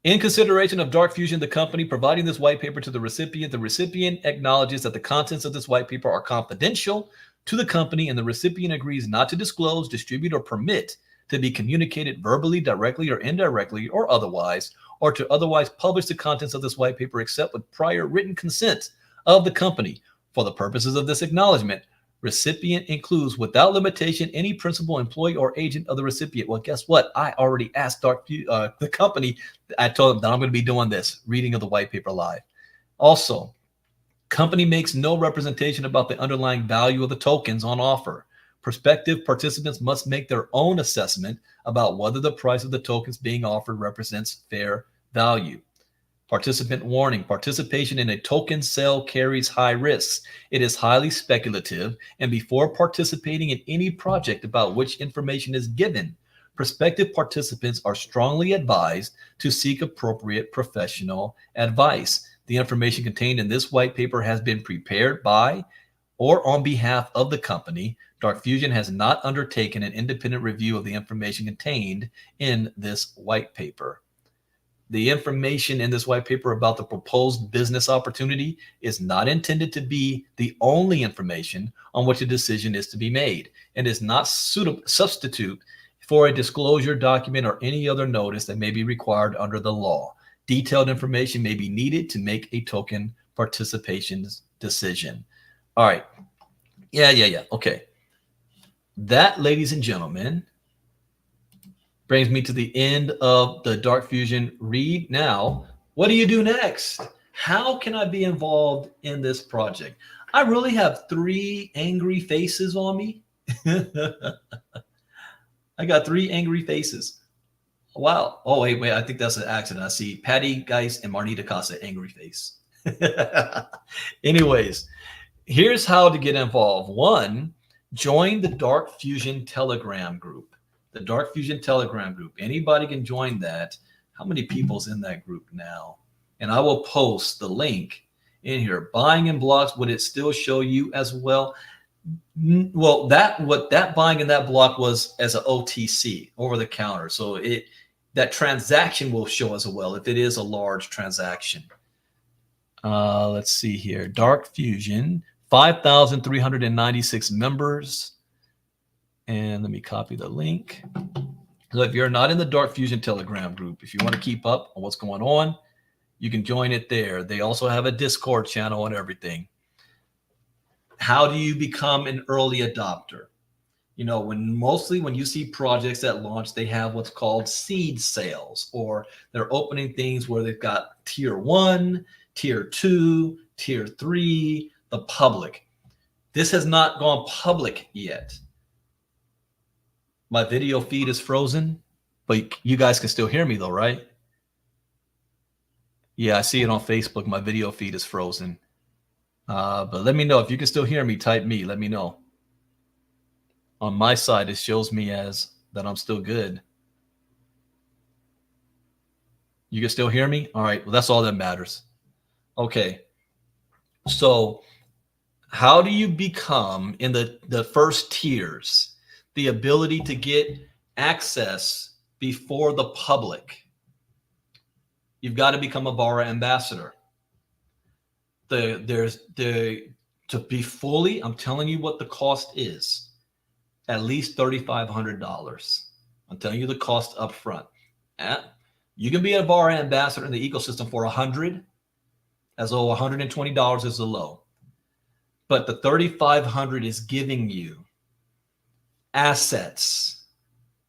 In consideration of Dark Fusion, the company providing this white paper to the recipient acknowledges that the contents of this white paper are confidential to the company, and the recipient agrees not to disclose, distribute, or permit to be communicated verbally, directly, or indirectly, or otherwise, or to otherwise publish the contents of this white paper except with prior written consent of the company. For the purposes of this acknowledgement, recipient includes without limitation any principal, employee, or agent of the recipient. Well, guess what? I already asked the company. I told them that I'm going to be doing this reading of the white paper live. Also, company makes no representation about the underlying value of the tokens on offer. Prospective participants must make their own assessment about whether the price of the tokens being offered represents fair value. Participant warning: participation in a token sale carries high risks. It is highly speculative, and before participating in any project about which information is given, prospective participants are strongly advised to seek appropriate professional advice. The information contained in this white paper has been prepared by or on behalf of the company. Dark Fusion has not undertaken an independent review of the information contained in this white paper. The information in this white paper about the proposed business opportunity is not intended to be the only information on which a decision is to be made, and is not substitute for a disclosure document or any other notice that may be required under the law. Detailed information may be needed to make a token participation decision. All right. Yeah. Okay. That, ladies and gentlemen, brings me to the end of the Dark Fusion read. Now, what do you do next? How can I be involved in this project? I really have 3 angry faces on me. I got 3 angry faces. Wow. Oh, wait. I think that's an accident. I see Patty Geist and Marnita Casa, angry face. Anyways, here's how to get involved. 1, join the Dark Fusion Telegram group. The Dark Fusion Telegram group. Anybody can join that. How many people's in that group now? And I will post the link in here. Buying in blocks, would it still show you as well? Well, what that buying in that block was as an OTC, over the counter. So that transaction will show as well if it is a large transaction. Let's see here. Dark Fusion, 5,396 members. And let me copy the link. So if you're not in the Dark Fusion Telegram group, if you want to keep up on what's going on, you can join it there. They also have a Discord channel and everything. How do you become an early adopter? You know, when you see projects that launch, they have what's called seed sales, or they're opening things where they've got tier 1, tier 2, tier 3, the public. This has not gone public yet. My video feed is frozen, but you guys can still hear me though, right? Yeah, I see it on Facebook. My video feed is frozen. But let me know if you can still hear me. Type me. Let me know. On my side, it shows me as that I'm still good. You can still hear me? All right. Well, that's all that matters. Okay. So how do you become in the first tiers the ability to get access before the public? You've got to become a VARA ambassador. To be fully, I'm telling you what the cost is, at least $3,500. I'm telling you the cost up front. You can be a VARA ambassador in the ecosystem for $100, as low $120 is the low. But the $3,500 is giving you assets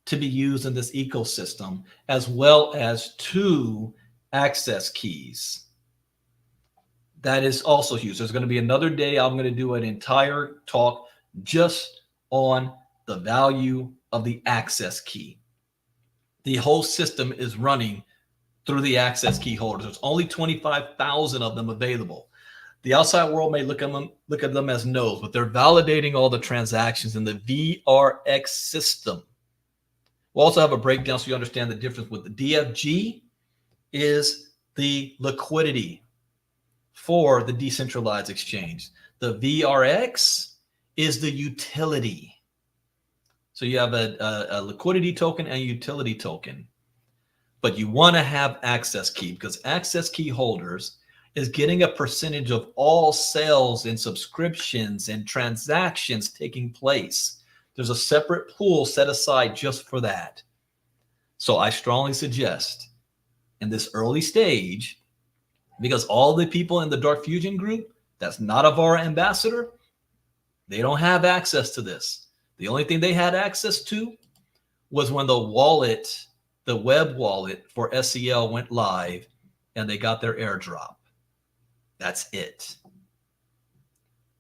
to be used in this ecosystem, as well as 2 access keys. That is also huge. There's going to be another day. I'm going to do an entire talk just on the value of the access key. The whole system is running through the access key holders. There's only 25,000 of them available. The outside world may look at them as nodes, but they're validating all the transactions in the VRX system. We'll also have a breakdown so you understand the difference with the DFG is the liquidity for the decentralized exchange. The VRX is the utility. So you have a liquidity token and a utility token, but you want to have access key because access key holders is getting a percentage of all sales and subscriptions and transactions taking place. There's a separate pool set aside just for that. So I strongly suggest in this early stage, because all the people in the Dark Fusion group that's not a VARA ambassador, they don't have access to this. The only thing they had access to was when the wallet, the web wallet for SEL went live and they got their airdrop. That's it.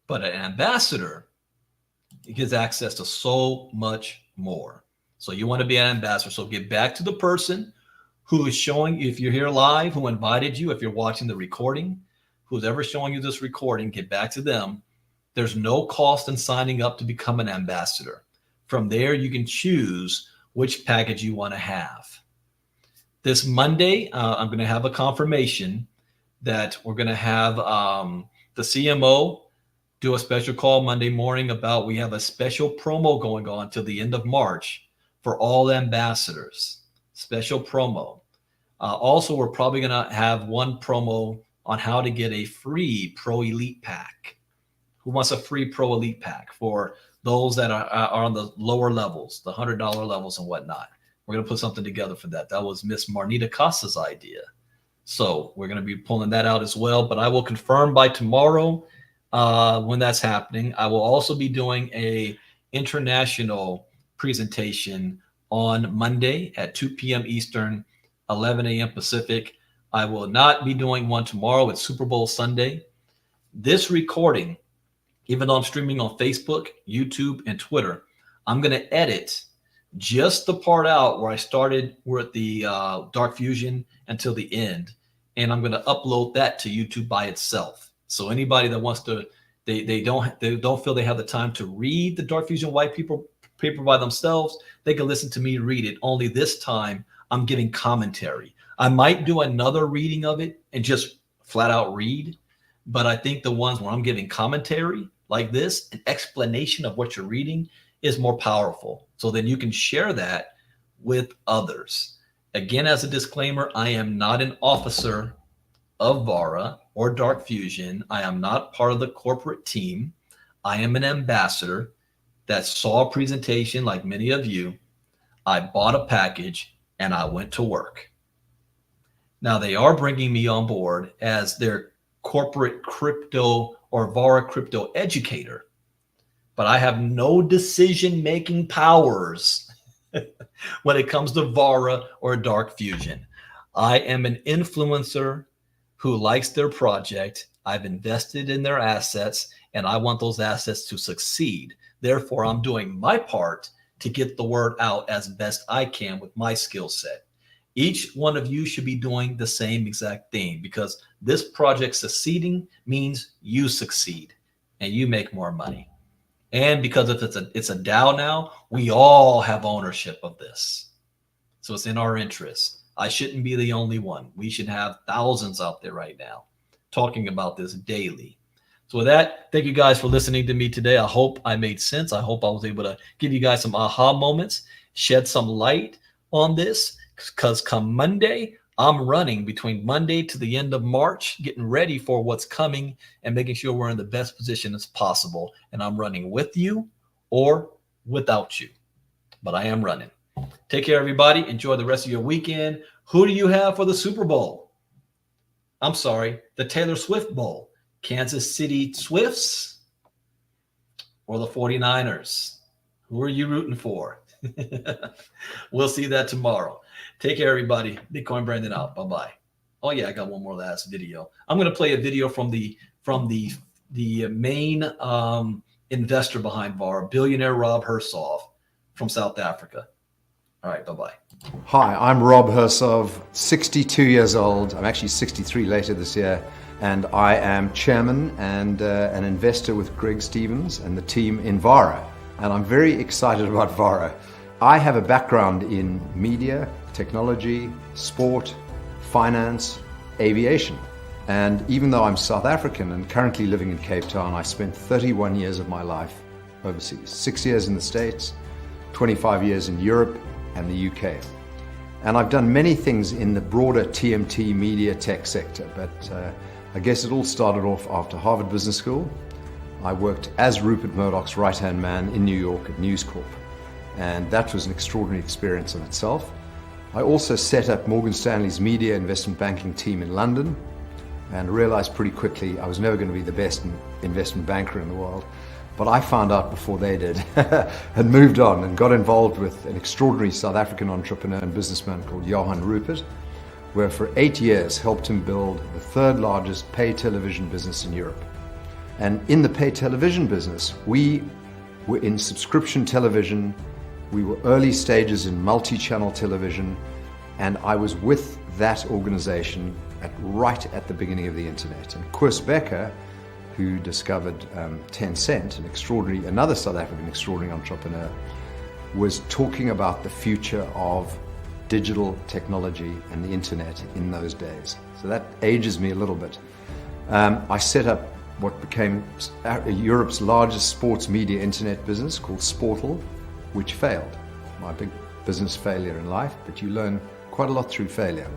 But an ambassador gets access to so much more. So you want to be an ambassador. So get back to the person who is showing, if you're here live, who invited you, if you're watching the recording, who's ever showing you this recording, get back to them. There's no cost in signing up to become an ambassador. From there, you can choose which package you want to have. This Monday, I'm going to have a confirmation that we're going to have the CMO do a special call Monday morning about we have a special promo going on till the end of March for all ambassadors. Special promo. Also, we're probably going to have one promo on how to get a free Pro Elite pack. Who wants a free Pro Elite pack for those that are on the lower levels, the $100 levels and whatnot. We're going to put something together for that. That was Miss Marnita Costa's idea. So we're going to be pulling that out as well. But I will confirm by tomorrow when that's happening. I will also be doing a international presentation on Monday at 2 p.m. Eastern, 11 a.m. Pacific. I will not be doing one tomorrow. It's Super Bowl Sunday. This recording, even though I'm streaming on Facebook, YouTube, and Twitter, I'm going to edit just the part out where I started with the Dark Fusion until the end. And I'm going to upload that to YouTube by itself. So anybody that wants to, they don't feel they have the time to read the Dark Fusion white paper by themselves, they can listen to me read it. Only this time I'm giving commentary. I might do another reading of it and just flat out read. But I think the ones where I'm giving commentary like this, an explanation of what you're reading, is more powerful. So then you can share that with others. Again, as a disclaimer, I am not an officer of VARA or Dark Fusion. I am not part of the corporate team. I am an ambassador that saw a presentation like many of you. I bought a package and I went to work. Now they are bringing me on board as their corporate crypto or VARA crypto educator, but I have no decision-making powers when it comes to VARA or Dark Fusion. I am an influencer who likes their project. I've invested in their assets and I want those assets to succeed. Therefore, I'm doing my part to get the word out as best I can with my skill set. Each one of you should be doing the same exact thing, because this project succeeding means you succeed and you make more money. And because if it's a DAO now, we all have ownership of this. So it's in our interest. I shouldn't be the only one. We should have thousands out there right now talking about this daily. So with that, thank you guys for listening to me today. I hope I made sense. I hope I was able to give you guys some aha moments, shed some light on this, because come Monday, I'm running between Monday to the end of March, getting ready for what's coming and making sure we're in the best position as possible. And I'm running with you or without you, but I am running. Take care, everybody. Enjoy the rest of your weekend. Who do you have for the Super Bowl? I'm sorry, the Taylor Swift Bowl. Kansas City Swifts or the 49ers? Who are you rooting for? We'll see that tomorrow. Take care, everybody. Bitcoin Brandon out. Bye-bye. Oh, yeah, I got one more last video. I'm going to play a video from the main investor behind VAR, billionaire Rob Hersov from South Africa. All right, bye-bye. Hi, I'm Rob Hersov, 62 years old. I'm actually 63 later this year. And I am chairman and an investor with Greg Stevens and the team in VARA. And I'm very excited about VARA. I have a background in media, technology, sport, finance, aviation. And even though I'm South African and currently living in Cape Town, I spent 31 years of my life overseas. 6 years in the States, 25 years in Europe and the UK. And I've done many things in the broader TMT media tech sector, but I guess it all started off after Harvard Business School. I worked as Rupert Murdoch's right-hand man in New York at News Corp, and that was an extraordinary experience in itself. I also set up Morgan Stanley's media investment banking team in London and realized pretty quickly I was never going to be the best investment banker in the world, but I found out before they did and moved on and got involved with an extraordinary South African entrepreneur and businessman called Johan Rupert, where for 8 years helped him build the third largest pay television business in Europe. And in the pay television business, we were in subscription television, we were early stages in multi-channel television, and I was with that organization right at the beginning of the internet. And Koos Becker, who discovered Tencent, another South African extraordinary entrepreneur, was talking about the future of digital technology and the internet in those days. So that ages me a little bit. I set up what became Europe's largest sports media internet business called Sportal, which failed. My big business failure in life, but you learn quite a lot through failure.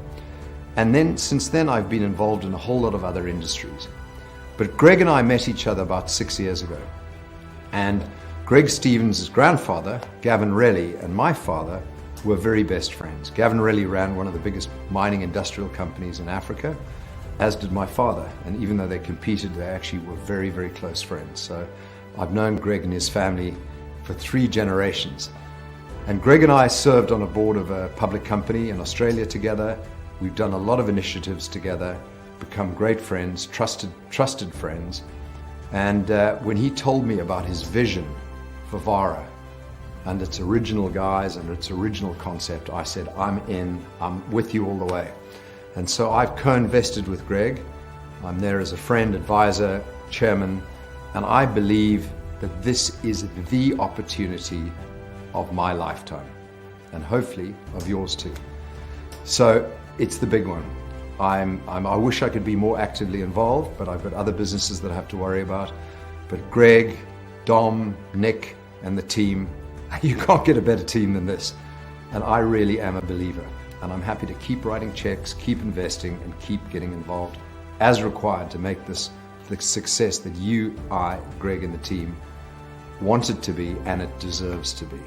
And then since then I've been involved in a whole lot of other industries. But Greg and I met each other about 6 years ago. And Greg Stevens' grandfather, Gavin Relly, and my father were very best friends. Gavin Relly ran one of the biggest mining industrial companies in Africa, as did my father. And even though they competed, they actually were very, very close friends. So I've known Greg and his family for 3 generations. And Greg and I served on a board of a public company in Australia together. We've done a lot of initiatives together, become great friends, trusted friends. And when he told me about his vision for Vara and its original guys and its original concept, I said, I'm in, I'm with you all the way. And so I've co-invested with Greg. I'm there as a friend, advisor, chairman, and I believe that this is the opportunity of my lifetime, and hopefully of yours too. So it's the big one. I wish I could be more actively involved, but I've got other businesses that I have to worry about. But Greg, Dom, Nick, and the team, you can't get a better team than this. And I really am a believer. And I'm happy to keep writing checks, keep investing, and keep getting involved as required to make this the success that you, I, Greg, and the team want it to be, and it deserves to be.